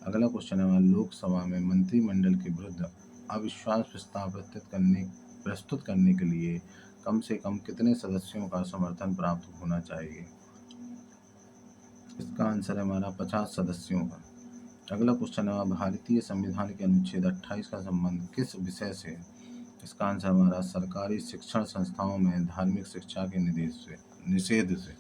अगला क्वेश्चन है हमारा लोकसभा में मंत्रिमंडल के विरुद्ध अविश्वास प्रस्ताव प्रस्तुत करने के लिए कम से कम कितने सदस्यों का समर्थन प्राप्त होना चाहिए। इसका आंसर है हमारा 50 सदस्यों का। अगला क्वेश्चन है भारतीय संविधान के अनुच्छेद 28 का संबंध किस विषय से। इसका आंसर हमारा सरकारी शिक्षण संस्थाओं में धार्मिक शिक्षा के निषेध से।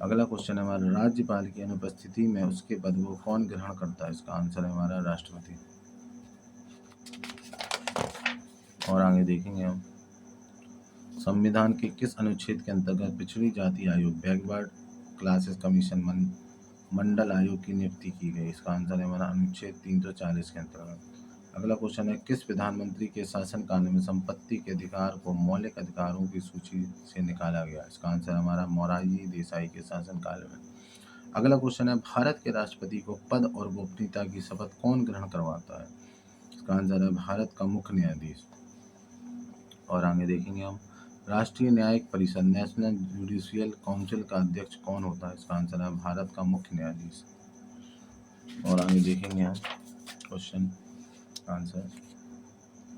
अगला क्वेश्चन है हमारा राज्यपाल की अनुपस्थिति में उसके पद को कौन ग्रहण करता है। इसका आंसर है हमारा राष्ट्रपति। और आगे देखेंगे हम संविधान के किस अनुच्छेद के अंतर्गत पिछड़ी जाति आयोग बैकवर्ड क्लासेस कमीशन मंडल आयोग की नियुक्ति की गई। इसका आंसर है हमारा अनुच्छेद 340 के अंतर्गत। अगला क्वेश्चन है किस प्रधानमंत्री के शासनकाल में संपत्ति के अधिकार को मौलिक अधिकारों की सूची से निकाला गया। इसका आंसर हमारा मोरारजी देसाई के शासनकाल में। अगला क्वेश्चन है भारत के राष्ट्रपति को पद और गोपनीयता की शपथ कौन ग्रहण करवाता है। इसका आंसर है भारत का मुख्य न्यायाधीश। और आगे देखेंगे हम राष्ट्रीय न्यायिक परिषद नेशनल जुडिशियल काउंसिल का अध्यक्ष कौन होता है। इसका आंसर है भारत का मुख्य न्यायाधीश। और आगे देखेंगे हम क्वेश्चन आंसर।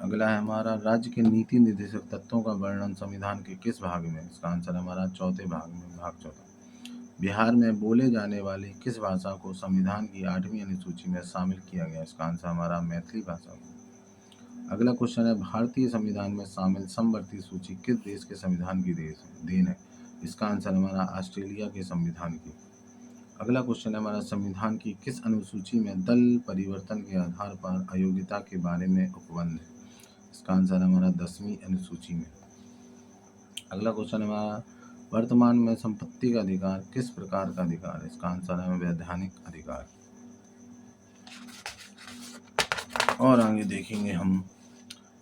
अगला है हमारा राज्य के नीति निर्देशक तत्वों का वर्णन संविधान के किस भाग में। इसका आंसर है हमारा चौथे भाग में, भाग 14। बिहार में बोले जाने वाली किस भाषा को संविधान की 8वीं अनुसूची में शामिल किया गया। इसका आंसर हमारा मैथिली भाषा को। अगला क्वेश्चन है भारतीय संविधान में शामिल समवर्ती सूची किस देश के संविधान की देन है। इसका आंसर हमारा ऑस्ट्रेलिया के संविधान की। अगला क्वेश्चन है हमारा संविधान की किस अनुसूची में दल परिवर्तन के आधार पर अयोग्यता के बारे में उपबंध है। इसका आंसर हमारा 10वीं अनुसूची में। अगला क्वेश्चन है हमारा वर्तमान में संपत्ति का अधिकार किस प्रकार का अधिकार है। इसका आंसर है वैधानिक अधिकार। और आगे देखेंगे हम।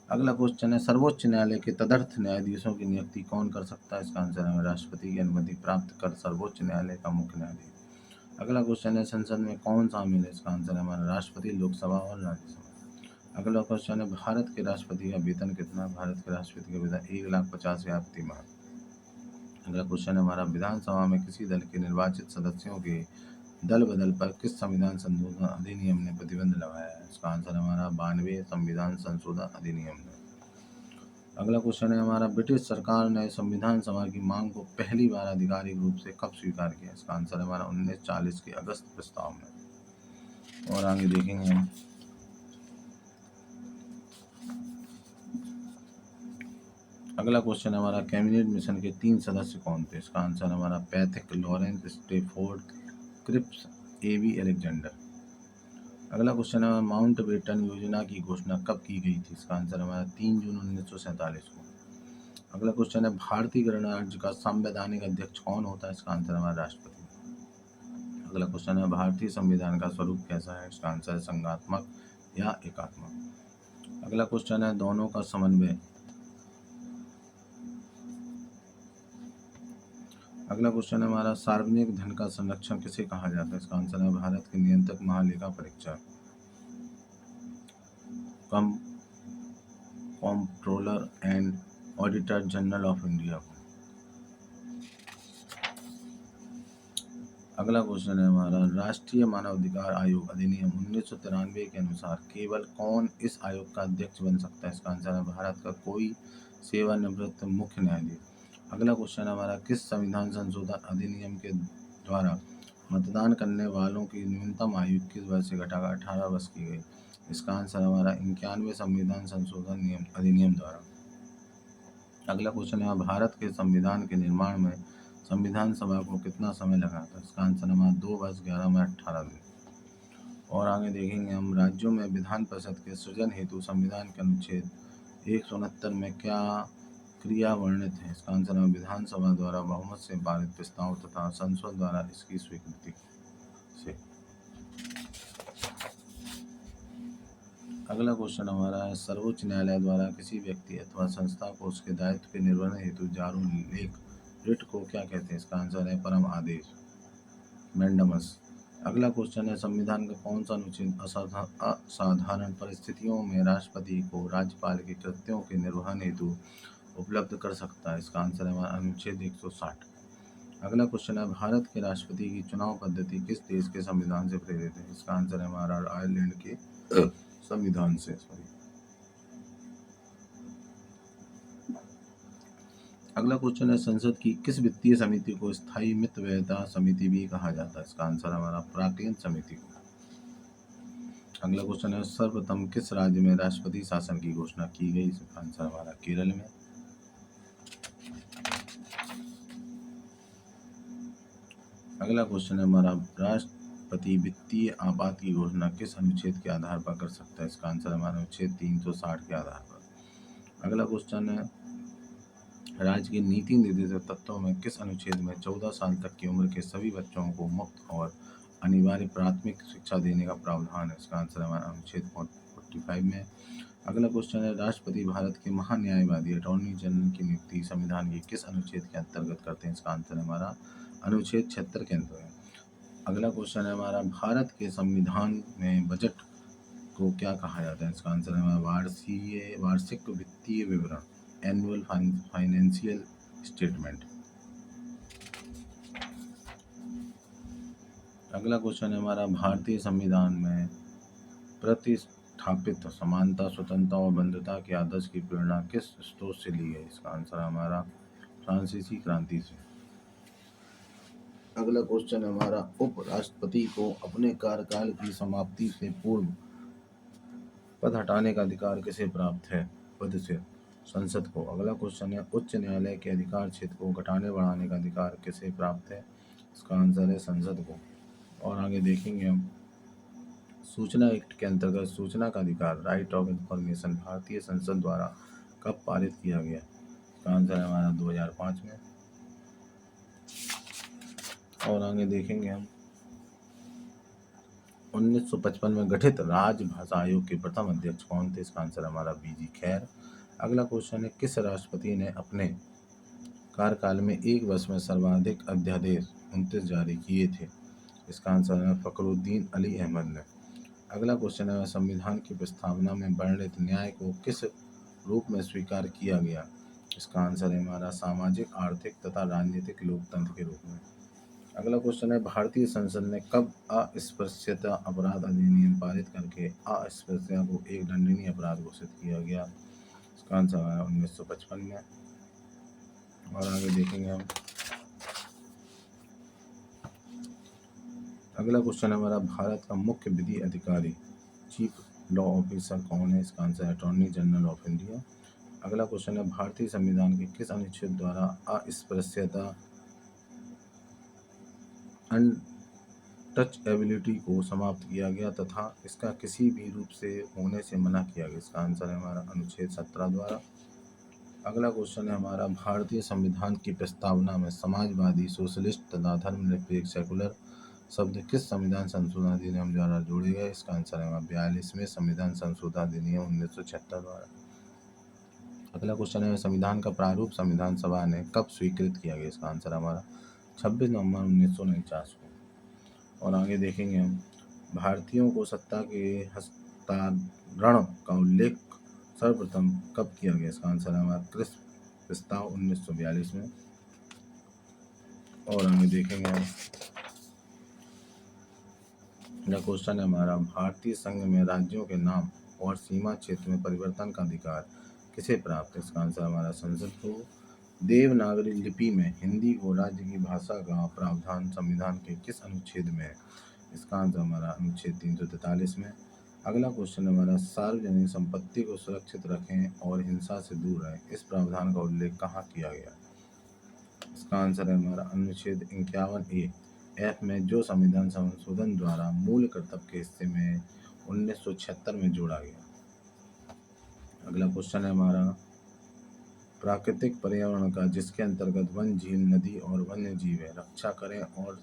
अगला क्वेश्चन है, सर्वोच्च न्यायालय के तदर्थ न्यायाधीशों की नियुक्ति कौन कर सकता है? इसका आंसर है राष्ट्रपति की अनुमति प्राप्त कर सर्वोच्च न्यायालय का मुख्य न्यायाधीश। अगला क्वेश्चन है, संसद में कौन शामिल है? इसका आंसर है हमारा राष्ट्रपति, लोकसभा और राज्यसभा। अगला क्वेश्चन है, भारत के राष्ट्रपति का वेतन कितना है? भारत के राष्ट्रपति का वेतन 1,50,000 प्रतिमाह। अगला क्वेश्चन है हमारा, विधानसभा में किसी दल के निर्वाचित सदस्यों के दल बदल पर किस संविधान संशोधन अधिनियम ने प्रतिबंध लगाया है? इसका आंसर हमारा 92 संविधान संशोधन अधिनियम ने। अगला क्वेश्चन है हमारा, ब्रिटिश सरकार ने संविधान सभा की मांग को पहली बार आधिकारिक रूप से कब स्वीकार किया? इसका आंसर है हमारा 1940 के अगस्त प्रस्ताव में। और आगे देखेंगे हम। अगला क्वेश्चन है हमारा, कैबिनेट मिशन के 3 सदस्य कौन थे? इसका आंसर हमारा Pethick, Lawrence Stafford Cripps, A B Alexander. अगला क्वेश्चन है, माउंट बेटन योजना की घोषणा कब की गई थी? इसका आंसर हमारा 3 जून 1947 को। अगला क्वेश्चन है, भारतीय गणराज्य का संवैधानिक अध्यक्ष कौन होता है? इसका आंसर हमारा राष्ट्रपति। अगला क्वेश्चन है, भारतीय संविधान का स्वरूप कैसा है? इसका आंसर है संघात्मक या एकात्मक। अगला क्वेश्चन है, दोनों का समन्वय। अगला क्वेश्चन है हमारा, सार्वजनिक धन का संरक्षण किसे कहा जाता है? इसका आंसर है भारत के नियंत्रक महालेखा परीक्षक, controller and auditor general of India को। अगला क्वेश्चन है हमारा, राष्ट्रीय मानवाधिकार आयोग अधिनियम 1993 के अनुसार केवल कौन इस आयोग का अध्यक्ष बन सकता है? इसका आंसर है भारत का कोई सेवानिवृत्त मुख्य न्यायाधीश। अगला क्वेश्चन है हमारा, किस संविधान संशोधन अधिनियम के द्वारा मतदान करने वालों की न्यूनतम आयु 21 वर्ष से घटाकर 18 वर्ष की गई? इसका आंसर हमारा 91 संविधान संशोधन नियम अधिनियम द्वारा। अगला क्वेश्चन है, भारत के संविधान के निर्माण में संविधान सभा को कितना समय लगा था? इसका आंसर हमारा 2 वर्ष 11 माह 18 दिन। और आगे देखेंगे हम, राज्यों में विधान परिषद के सृजन हेतु संविधान के अनुच्छेद 169 में क्या क्रिया वर्णित है? इसका आंसर है विधानसभा द्वारा बहुमत से पारित प्रस्ताव तथा संसद द्वारा इसकी स्वीकृति से। अगला क्वेश्चन हमारा है, सर्वोच्च न्यायालय द्वारा किसी व्यक्ति अथवा संस्था को उसके दायित्व के निर्वहन हेतु जारी लेख रिट को क्या कहते हैं? इसका आंसर है परम आदेश, मैंडमस। अगला क्वेश्चन है, संविधान का कौन सा अनुच्छेद असाधारण परिस्थितियों में राष्ट्रपति को राज्यपाल के कृत्यों के निर्वहन हेतु उपलब्ध कर सकता है? इसका आंसर है हमारा अनुच्छेद 160। अगला क्वेश्चन है, भारत के राष्ट्रपति की चुनाव पद्धति किस देश के संविधान से प्रेरित है? इसका आंसर है हमारा आयरलैंड के संविधान से। अगला क्वेश्चन है, संसद की किस वित्तीय समिति को स्थायी मितव्ययता समिति भी कहा जाता है? इसका आंसर हमारा फ्रैंकलिन समिति को। अगला क्वेश्चन है, सर्वप्रथम किस राज्य में राष्ट्रपति शासन की घोषणा की गई? इसका आंसर हमारा केरल में। अगला क्वेश्चन है हमारा, राष्ट्रपति वित्तीय आपात की घोषणा किस अनुच्छेद के आधार पर कर सकता है? इसका आंसर हमारा अनुच्छेद 360 के आधार पर। अगला क्वेश्चन है, राज्य की नीति निर्देशक तत्वों में किस अनुच्छेद में 14 साल तक की उम्र के सभी बच्चों को मुफ्त और अनिवार्य प्राथमिक शिक्षा देने का प्रावधान है? इसका आंसर हमारा अनुच्छेद 45 में। अगला क्वेश्चन है, राष्ट्रपति भारत के महान्यायवादी अटॉर्नी जनरल की नियुक्ति संविधान के किस अनुच्छेद के अंतर्गत करते हैं? इसका आंसर हमारा अनुच्छेद 76 के अंतर्गत। अगला क्वेश्चन है हमारा, भारत के संविधान में बजट को क्या कहा जाता है? इसका आंसर है हमारा वार्षिक वित्तीय विवरण, एनुअल फाइनेंशियल स्टेटमेंट। अगला क्वेश्चन है हमारा, भारतीय संविधान में प्रतिस्थापित समानता, स्वतंत्रता और बंधुता के आदर्श की प्रेरणा किस स्रोत से ली गई? इसका आंसर हमारा फ्रांसीसी क्रांति से। अगला क्वेश्चन है हमारा, उपराष्ट्रपति को अपने कार्यकाल की समाप्ति से पूर्व पद हटाने का अधिकार किसे प्राप्त है? पद से संसद को। अगला क्वेश्चन है, उच्च न्यायालय के अधिकार क्षेत्र को घटाने बढ़ाने का अधिकार किसे प्राप्त है? इसका आंसर है संसद को। और आगे देखेंगे हम, सूचना एक्ट के अंतर्गत सूचना का अधिकार, राइट ऑफ इंफॉर्मेशन, भारतीय संसद द्वारा कब पारित किया गया? इसका आंसर है हमारा 2005 में। और आगे देखेंगे हम, 1955 में गठित राजभाषा आयोग के प्रथम अध्यक्ष कौन थे? इसका आंसर हमारा बीजी खैर। अगला क्वेश्चन है, किस राष्ट्रपति ने अपने कार्यकाल में एक वर्ष में सर्वाधिक अध्यादेश 29 जारी किए थे? इसका आंसर है फखरुद्दीन अली अहमद ने। अगला क्वेश्चन है, संविधान की प्रस्तावना में वर्णित न्याय को किस रूप में स्वीकार किया गया? इसका आंसर है हमारा सामाजिक, आर्थिक तथा राजनीतिक लोकतंत्र के रूप में। अगला क्वेश्चन है, भारतीय संसद ने कब अस्पृश्यता अपराध अधिनियम पारित करके अस्पृश्यता को एक दंडनीय अपराध घोषित किया गया? इसका आंसर है 1955 में। और आगे देखेंगे हम। अगला क्वेश्चन है हमारा, भारत का मुख्य विधि अधिकारी चीफ लॉ ऑफिसर कौन है? इसका आंसर है अटॉर्नी जनरल ऑफ इंडिया। अगला क्वेश्चन है, भारतीय संविधान के किस अनुच्छेद द्वारा अस्पृश्यता अनटचएबिलिटी को समाप्त किया गया तथा इसका किसी भी रूप से होने से मना किया गया? इसका आंसर है हमारा अनुच्छेद 17 द्वारा। अगला क्वेश्चन है हमारा, भारतीय संविधान की प्रस्तावना में समाजवादी, सोशलिस्ट तथा धर्मनिरपेक्ष सेकुलर शब्द किस संविधान संशोधन अधिनियम द्वारा जोड़े गए? इसका आंसर है 42वें संविधान संशोधन अधिनियम 1976 द्वारा। अगला क्वेश्चन है, संविधान का प्रारूप संविधान सभा ने कब स्वीकृत किया गया? इसका आंसर हमारा 26 नवंबर 1949 को। और आगे देखेंगे हम, भारतीयों को सत्ता के हस्तांतरण का उल्लेख सर्वप्रथम कब किया गया? इसका आंसर है हमारा क्रिस्प प्रस्ताव 1942 में। और आगे देखेंगे हम। यह क्वेश्चन है हमारा, भारतीय संघ में राज्यों के नाम और सीमा क्षेत्र में परिवर्तन का अधिकार किसे प्राप्त है? इसका आंसर हमारा संसद को। देवनागरी लिपि में हिंदी को राज्य की भाषा का प्रावधान संविधान के किस अनुच्छेद में है? इसका आंसर हमारा अनुच्छेद 343 में। अगला क्वेश्चन हमारा, सार्वजनिक संपत्ति को सुरक्षित रखें और हिंसा से दूर रहें, इस प्रावधान का उल्लेख कहाँ किया गया? इसका आंसर है हमारा अनुच्छेद 51A एफ में, जो संविधान संशोधन द्वारा मूल कर्तव्य के हिस्से में 1976 में जोड़ा गया। अगला क्वेश्चन है हमारा, प्राकृतिक पर्यावरण का जिसके अंतर्गत वन, झील, नदी और वन्य जीव है, रक्षा करें और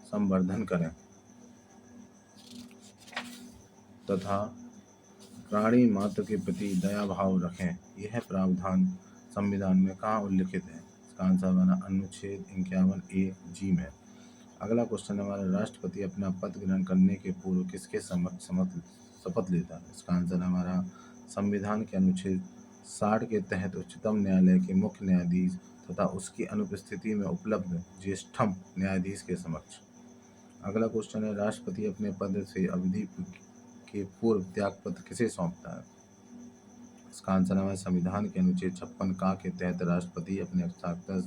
संवर्धन करें तथा प्राणी मात्र के प्रति दया भाव रखें, यह प्रावधान संविधान में कहाँ उल्लिखित है? इसका आंसर हमारा अनुच्छेद 51A जी में। अगला क्वेश्चन हमारा, राष्ट्रपति अपना पद ग्रहण करने के पूर्व किसके समक्ष शपथ लेता है? इसका आंसर हमारा संविधान के अनुच्छेद 60 के तहत उच्चतम न्यायालय के मुख्य न्यायाधीश तथा उसकी अनुपस्थिति में उपलब्ध ज्येष्ठतम न्यायाधीश के समक्ष। अगला क्वेश्चन है, राष्ट्रपति अपने पद से अवधि के पूर्व त्यागपत्र किसे सौंपता है? इसका आंसर हमारे संविधान के अनुच्छेद 56 का के तहत राष्ट्रपति अपने हस्ताक्षर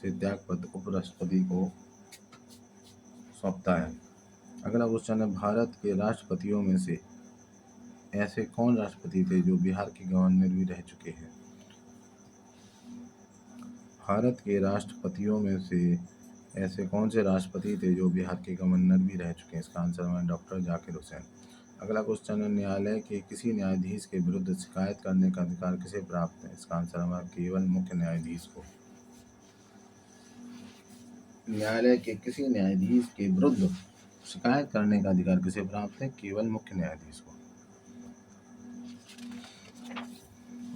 से त्यागपत्र उपराष्ट्रपति को सौंपता है। अगला क्वेश्चन है, भारत के राष्ट्रपतियों में से ऐसे कौन राष्ट्रपति थे जो बिहार के गवर्नर भी रह चुके हैं? भारत के राष्ट्रपतियों में से ऐसे कौन से राष्ट्रपति थे जो बिहार के गवर्नर भी रह चुके हैं? इसका आंसर हमारा डॉक्टर जाकिर हुसैन। अगला क्वेश्चन है, न्यायालय के किसी न्यायाधीश के विरुद्ध शिकायत करने का अधिकार किसे प्राप्त है? इसका आंसर हमारा केवल मुख्य न्यायाधीश को। न्यायालय के किसी न्यायाधीश के विरुद्ध शिकायत करने का अधिकार किसे प्राप्त है? केवल मुख्य न्यायाधीश को।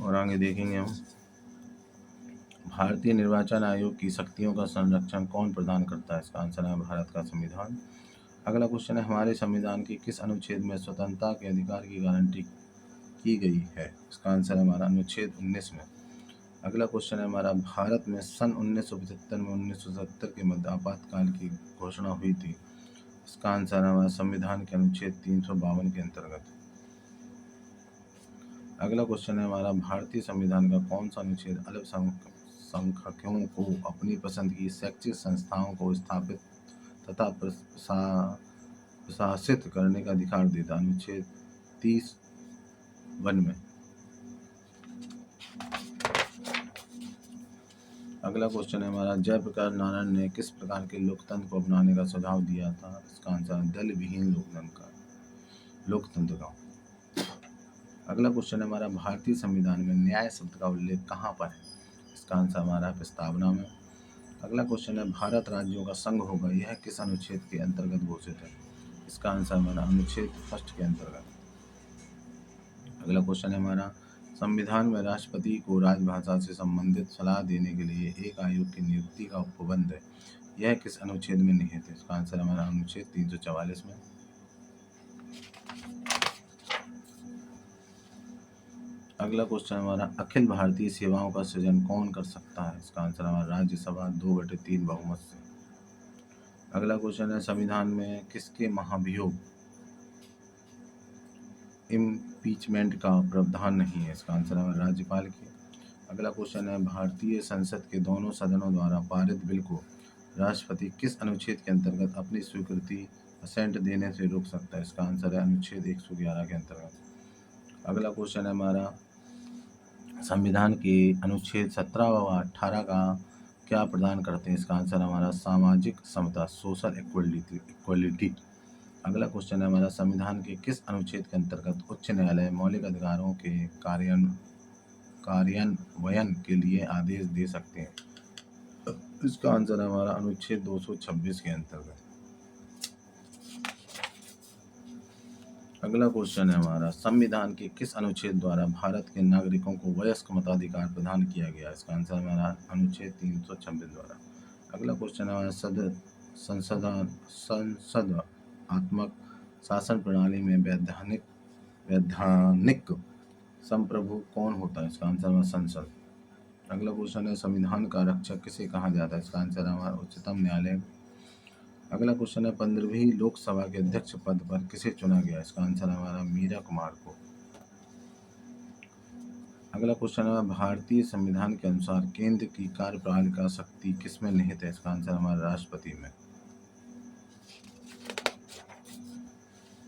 और आगे देखेंगे हम, भारतीय निर्वाचन आयोग की शक्तियों का संरक्षण कौन प्रदान करता है? इसका आंसर है भारत का संविधान। अगला क्वेश्चन है, हमारे संविधान के किस अनुच्छेद में स्वतंत्रता के अधिकार की गारंटी की गई है? इसका आंसर है हमारा अनुच्छेद 19 में। अगला क्वेश्चन है हमारा, भारत में सन 1975 में 1970 के मध्य आपातकाल की घोषणा हुई थी, इसका आंसर है हमारा संविधान के अनुच्छेद 352 के अंतर्गत। अगला क्वेश्चन है हमारा, भारतीय संविधान का कौन सा अनुच्छेद अल्पसंख्यकों को अपनी पसंद की शैक्षिक संस्थाओं को स्थापित तथा प्रशासित करने का अधिकार देता? अनुच्छेद 30(1) में। अगला क्वेश्चन है हमारा, जयप्रकाश नारायण ने किस प्रकार के लोकतंत्र को अपनाने का सुझाव दिया था? इसका आंसर है दल विहीन लोकतंत्र का। अगला क्वेश्चन है हमारा, भारतीय संविधान में न्याय शब्द का उल्लेख कहाँ पर है? इसका आंसर हमारा प्रस्तावना में। अगला क्वेश्चन है, भारत राज्यों का संघ होगा, यह किस अनुच्छेद के अंतर्गत घोषित है? इसका आंसर हमारा अनुच्छेद फर्स्ट के अंतर्गत। अगला क्वेश्चन है हमारा, संविधान में राष्ट्रपति को राजभाषा से संबंधित सलाह देने के लिए एक आयोग की नियुक्ति का उपबंध है, यह किस अनुच्छेद में निहित है? इसका आंसर हमारा अनुच्छेद 344 में। अगला क्वेश्चन हमारा, अखिल भारतीय सेवाओं का सृजन कौन कर सकता है? इसका आंसर हमारा राज्यसभा 2/3 बहुमत से। अगला क्वेश्चन है, संविधान में किसके महाभियोग इम्पीचमेंट का प्रावधान नहीं है? इसका आंसर हमारा राज्यपाल के। अगला क्वेश्चन है, भारतीय संसद के दोनों सदनों द्वारा पारित बिल को राष्ट्रपति किस अनुच्छेद के अंतर्गत अपनी स्वीकृति असेंट देने से रोक सकता है? इसका आंसर है अनुच्छेद 111 के अंतर्गत। अगला क्वेश्चन है हमारा, संविधान के अनुच्छेद 17 व 18 का क्या प्रदान करते हैं? इसका आंसर हमारा सामाजिक समता, सोशल इक्वलिटी। अगला क्वेश्चन है हमारा, संविधान के किस अनुच्छेद के अंतर्गत उच्च न्यायालय मौलिक अधिकारों के कार्यान्वयन के लिए आदेश दे सकते हैं? इसका आंसर है हमारा अनुच्छेद 226 के अंतर्गत। अगला क्वेश्चन है हमारा, संविधान के किस अनुच्छेद द्वारा भारत के नागरिकों को वयस्क मताधिकार प्रदान किया गया? इसका आंसर हमारा अनुच्छेद 326 द्वारा। अगला क्वेश्चन है हमारा, संसदात्मक शासन प्रणाली में वैधानिक संप्रभु कौन होता है? इसका आंसर हमारा संसद। अगला क्वेश्चन है, संविधान का रक्षक किसे कहा जाता है? इसका आंसर हमारा उच्चतम न्यायालय। अगला क्वेश्चन है, 15वीं लोकसभा के अध्यक्ष पद पर किसे चुना गया? इसका आंसर हमारा मीरा कुमार को। अगला क्वेश्चन है, भारतीय संविधान के अनुसार केंद्र की कार्यपालिका शक्ति किसमें निहित है? इसका आंसर हमारा राष्ट्रपति में।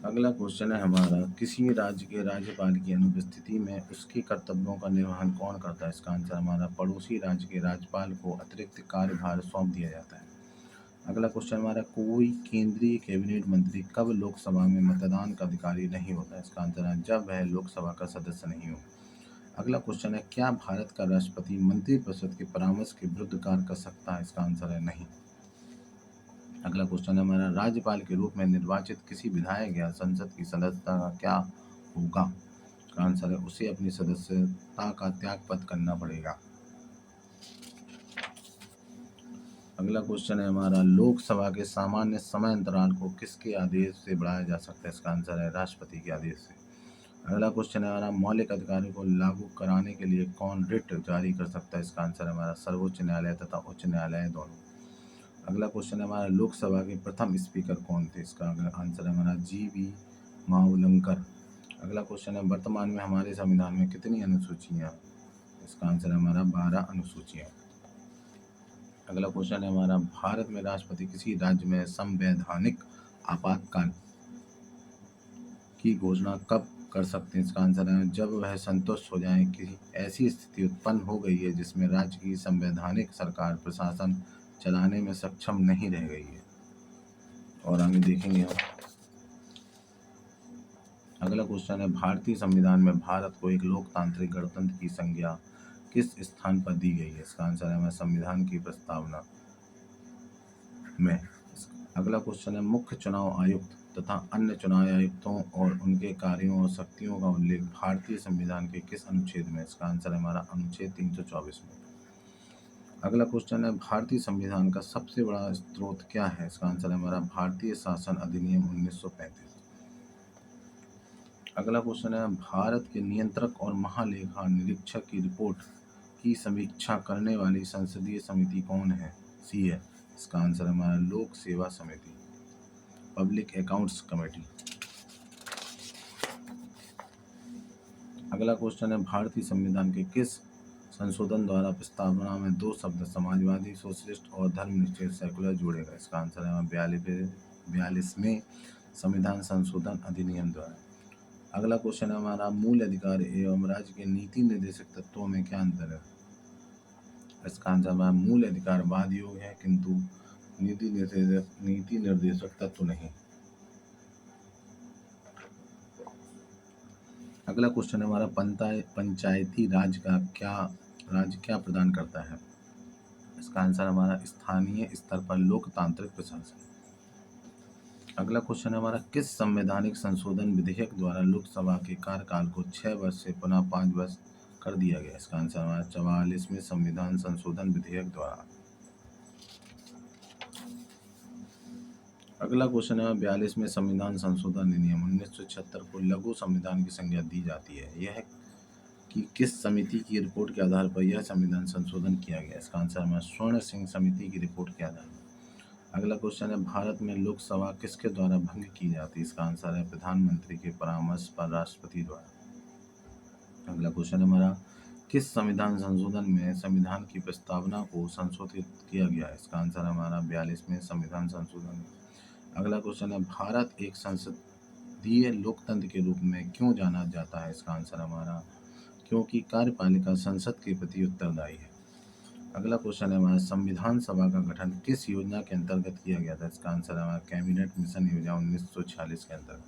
अगला क्वेश्चन है हमारा, किसी राज्य के राज्यपाल की अनुपस्थिति में उसके कर्तव्यों का निर्वहन कौन करता है? इसका आंसर हमारा पड़ोसी राज्य के राज्यपाल को अतिरिक्त कार्यभार सौंप दिया जाता है। अगला क्वेश्चन हमारा, कोई केंद्रीय कैबिनेट मंत्री कब लोकसभा में मतदान का अधिकारी नहीं होता? इसका आंसर है जब वह लोकसभा का सदस्य नहीं हो। अगला क्वेश्चन है, क्या भारत का राष्ट्रपति मंत्रिपरिषद के परामर्श के विरुद्ध कार्य कर सकता है? इसका आंसर है नहीं। अगला क्वेश्चन है हमारा, राज्यपाल के रूप में निर्वाचित किसी विधायक या संसद की सदस्यता का क्या होगा? इसका आंसर है उसे अपनी सदस्यता का त्यागपत्र करना पड़ेगा। अगला क्वेश्चन है हमारा, लोकसभा के सामान्य समय अंतराल को किसके आदेश से बढ़ाया जा सकता है? इसका आंसर है राष्ट्रपति के आदेश से। अगला क्वेश्चन है हमारा, मौलिक अधिकारों को लागू कराने के लिए कौन रिट जारी कर सकता है? इसका आंसर है हमारा सर्वोच्च न्यायालय तथा उच्च न्यायालय दोनों। अगला क्वेश्चन है हमारा, लोकसभा के प्रथम स्पीकर कौन थे? इसका आंसर है हमारा जी.वी. मावलंकर। अगला क्वेश्चन है, वर्तमान में हमारे संविधान में कितनी अनुसूचियां? इसका आंसर है हमारा 12 अनुसूचियां। अगला क्वेश्चन है हमारा, भारत में राष्ट्रपति किसी राज्य में संवैधानिक आपातकाल की घोषणा कब कर सकते हैं? इसका आंसर है जब वह संतुष्ट हो जाए कि ऐसी स्थिति उत्पन्न हो गई है जिसमें राज्य की संवैधानिक सरकार प्रशासन चलाने में सक्षम नहीं रह गई है। और आगे देखेंगे हम। अगला क्वेश्चन है, भारतीय संविधान में भारत को एक लोकतांत्रिक गणतंत्र की संज्ञा किस स्थान पर दी गई है? इसका आंसर है हमारे संविधान की प्रस्तावना में। अगला क्वेश्चन है, मुख्य चुनाव आयुक्त तथा अन्य चुनाव आयुक्तों और उनके कार्यों और शक्तियों का उल्लेख भारतीय संविधान के किस अनुच्छेद में? इसका आंसर है हमारा अनुच्छेद 324 में। अगला क्वेश्चन है, भारतीय संविधान का सबसे बड़ा स्रोत क्या है? इसका आंसर है हमारा भारतीय शासन अधिनियम 1935। अगला क्वेश्चन है, भारत के नियंत्रक और महालेखा निरीक्षक की रिपोर्ट की समीक्षा करने वाली संसदीय समिति कौन है? सी है। इसका आंसर है हमारा लोक सेवा समिति, पब्लिक अकाउंट्स कमेटी। अगला क्वेश्चन है, भारतीय संविधान के किस संशोधन द्वारा प्रस्तावना में 2 शब्द समाजवादी, सोशलिस्ट और धर्मनिरपेक्ष सेकुलर जोड़े गए? इसका आंसर है 42वें संविधान संशोधन अधिनियम द्वारा। अगला क्वेश्चन है हमारा, मूल अधिकार एवं राज्य के नीति निर्देशक तत्वों में क्या अंतर है? इसका आंसर हमारा मूल अधिकार वाद योग है किंतु नीति निर्देशक तत्व नहीं। अगला क्वेश्चन है हमारा, पंचायती राज क्या प्रदान करता है? इसका आंसर हमारा स्थानीय स्तर पर लोकतांत्रिक प्रशासन। अगला क्वेश्चन है हमारा, किस संवैधानिक संशोधन विधेयक द्वारा लोकसभा के कार्यकाल को 6 वर्ष से पुनः 5 वर्ष कर दिया गया? इसका आंसर हमारा 44वें संविधान संशोधन विधेयक द्वारा। अगला क्वेश्चन है 42वें संविधान संशोधन अधिनियम 1976 को लघु संविधान की संज्ञा दी जाती है। यह कि किस समिति की रिपोर्ट के आधार पर यह संविधान संशोधन किया गया? इसका आंसर हमारा स्वर्ण सिंह समिति की रिपोर्ट के आधार पर। अगला क्वेश्चन है, भारत में लोकसभा किसके द्वारा भंग की जाती है? इसका आंसर है प्रधानमंत्री के परामर्श पर राष्ट्रपति द्वारा। अगला क्वेश्चन है हमारा, किस संविधान संशोधन में संविधान की प्रस्तावना को संशोधित किया गया है? इसका आंसर हमारा 42वें संविधान संशोधन। अगला क्वेश्चन है, भारत एक संसदीय लोकतंत्र के रूप में क्यों जाना जाता है? इसका आंसर हमारा क्योंकि कार्यपालिका संसद के प्रति उत्तरदायी है। अगला क्वेश्चन है हमारा, संविधान सभा का गठन किस योजना के अंतर्गत किया गया था? इसका आंसर है हमारा कैबिनेट मिशन योजना 1946 के अंतर्गत।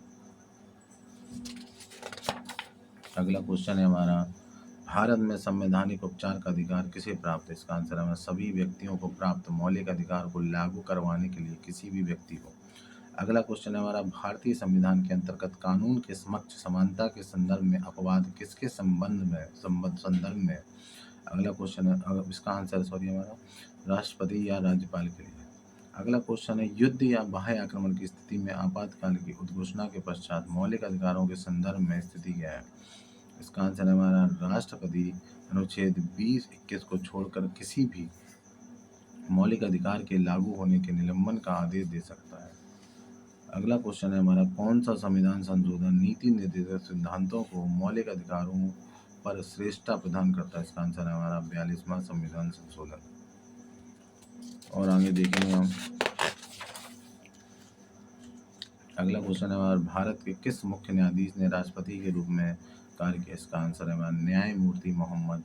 अगला क्वेश्चन है हमारा, भारत में संवैधानिक उपचार का अधिकार किसे प्राप्त है? इसका आंसर है हमारा सभी व्यक्तियों को प्राप्त मौलिक अधिकार को लागू करवाने के लिए किसी भी व्यक्ति को। अगला क्वेश्चन है हमारा, भारतीय संविधान के अंतर्गत कानून के समक्ष समानता के संदर्भ में अपवाद किसके संदर्भ में? अगला क्वेश्चन है, इसका आंसर हमारा राष्ट्रपति या राज्यपाल के लिए। अगला क्वेश्चन है, युद्ध या बाह्य आक्रमण की स्थिति में आपातकाल की उद्घोषणा के पश्चात मौलिक अधिकारों के संदर्भ में स्थिति क्या है? इसका आंसर है हमारा राष्ट्रपति अनुच्छेद 20-21 को छोड़कर किसी भी मौलिक अधिकार के लागू होने के निलंबन का आदेश दे सकता है। अगला क्वेश्चन है हमारा, कौन सा संविधान संशोधन नीति निर्देशक सिद्धांतों को मौलिक अधिकारों पर श्रेष्ठता प्रदान करता है? इसका आंसर है हमारा 42वां संविधान संशोधन। और आगे देखेंगे हम। अगला क्वेश्चन है हमारा, भारत के किस मुख्य न्यायाधीश ने राष्ट्रपति के रूप में कार्य किया? इसका आंसर है हमारा न्यायमूर्ति मोहम्मद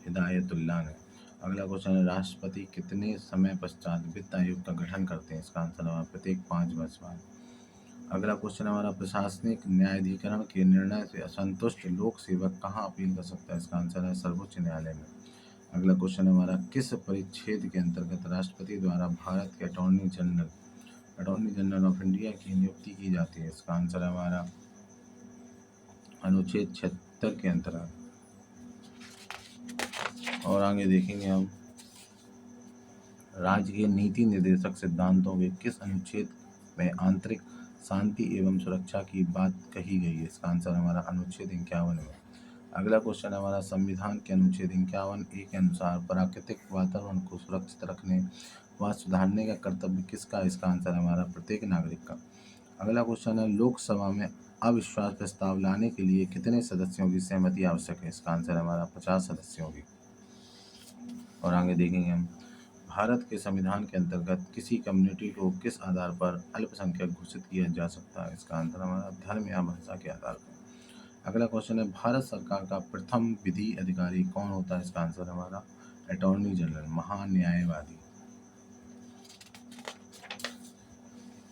हिदायतुल्लाह ने। अगला क्वेश्चन है, राष्ट्रपति कितने समय पश्चात वित्त आयोग का गठन करते हैं? इसका आंसर है हमारा प्रत्येक 5 वर्ष बाद। अगला क्वेश्चन है हमारा, प्रशासनिक न्यायाधिकरण के निर्णय से असंतुष्ट लोक सेवक कहाँ अपील कर सकता है? इसका आंसर है सर्वोच्च न्यायालय में। अगला क्वेश्चन है हमारा, किस परिच्छेद के अंतर्गत राष्ट्रपति द्वारा भारत के अटॉर्नी जनरल ऑफ इंडिया की नियुक्ति की जाती है? इसका आंसर है हमारा अनुच्छेद 76 के अंतर्गत। और आगे देखेंगे हम, राज्य के नीति निर्देशक सिद्धांतों के किस अनुच्छेद में आंतरिक शांति एवं सुरक्षा की बात कही गई है? इसका आंसर हमारा अनुच्छेद 51 में। अगला क्वेश्चन हमारा, संविधान के अनुच्छेद 51A के अनुसार प्राकृतिक वातावरण को सुरक्षित रखने व सुधारने का कर्तव्य किसका? इसका आंसर हमारा प्रत्येक नागरिक का। अगला क्वेश्चन है, लोकसभा में अविश्वास प्रस्ताव लाने के लिए कितने सदस्यों की सहमति आवश्यक है? इसका आंसर हमारा 50 सदस्यों की। और आगे देखेंगे हम, भारत के संविधान के अंतर्गत किसी कम्युनिटी को किस आधार पर अल्पसंख्यक घोषित किया जा सकता है? इसका आंसर हमारा धर्म या भाषा के आधार पर। अगला क्वेश्चन है, भारत सरकार का प्रथम विधि अधिकारी कौन होता है? इसका आंसर हमारा अटॉर्नी जनरल, महान्यायवादी।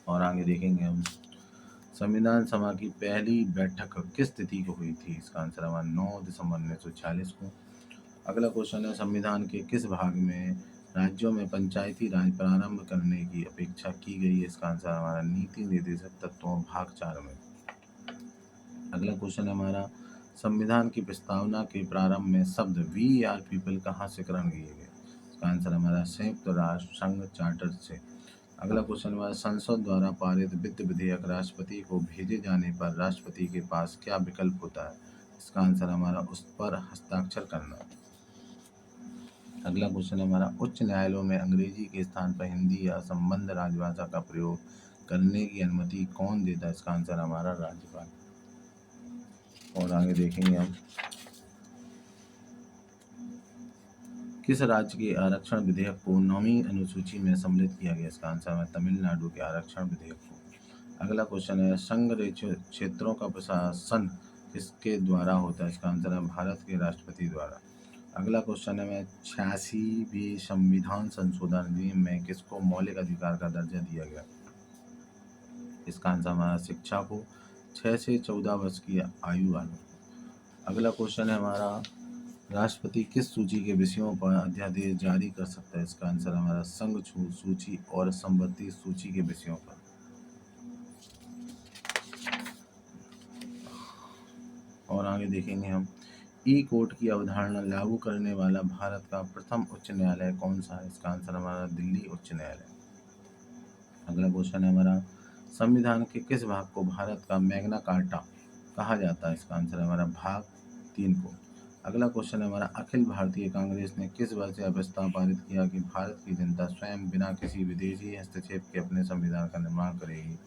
और आगे देखेंगे हम, संविधान सभा की पहली बैठक किस तिथि को हुई थी? इसका आंसर हमारा 9 दिसंबर 1946 को। अगला क्वेश्चन है, संविधान के किस भाग में राज्यों में पंचायती राज प्रारंभ करने की अपेक्षा की गई है? इसका आंसर हमारा नीति निर्देशक तत्वों भाग 4 में। अगला क्वेश्चन है हमारा, संविधान की प्रस्तावना के प्रारंभ में शब्द वी आर पीपल कहाँ से ग्रहण किए गए? इसका आंसर हमारा संयुक्त राष्ट्र संघ चार्टर से। अगला क्वेश्चन हमारा, संसद द्वारा पारित वित्त विधेयक राष्ट्रपति को भेजे जाने पर राष्ट्रपति के पास क्या विकल्प होता है? इसका आंसर हमारा उस पर हस्ताक्षर करना। अगला क्वेश्चन हमारा, उच्च न्यायालयों में अंग्रेजी के स्थान पर हिंदी या संबद्ध राजभाषा का प्रयोग करने की अनुमति कौन देता है? इसका आंसर हमारा राज्यपाल। और आगे देखेंगे हम, किस राज्य के आरक्षण विधेयक को 9वीं अनुसूची में सम्मिलित किया गया? इसका आंसर है तमिलनाडु के आरक्षण विधेयक को। अगला क्वेश्चन है, संघ क्षेत्रों का प्रशासन किसके द्वारा होता है? इसका आंसर है भारत के राष्ट्रपति द्वारा। अगला क्वेश्चन है, 86वें संविधान संशोधन अधिनियम में किसको मौलिक अधिकार का दर्जा दिया गया? इसका आंसर हमारा शिक्षा को 6 से 14 वर्ष की आयु वालों। अगला क्वेश्चन है हमारा, राष्ट्रपति किस सूची के विषयों पर अध्यादेश जारी कर सकता है? इसका आंसर हमारा संघ सूची और संपत्ति सूची के विषयों पर। और आगे देखेंगे हम ई कोर्ट की अवधारणा लागू करने वाला भारत का प्रथम उच्च न्यायालय कौन सा है? इसका आंसर हमारा दिल्ली उच्च न्यायालय। अगला क्वेश्चन है हमारा संविधान के किस भाग को भारत का मैग्ना कार्टा कहा जाता है? इसका आंसर है हमारा भाग 3 को। अगला क्वेश्चन है हमारा अखिल भारतीय कांग्रेस ने किस वर्ष यह प्रस्ताव पारित किया कि भारत की जनता स्वयं बिना किसी विदेशी हस्तक्षेप के अपने संविधान का निर्माण करेगी?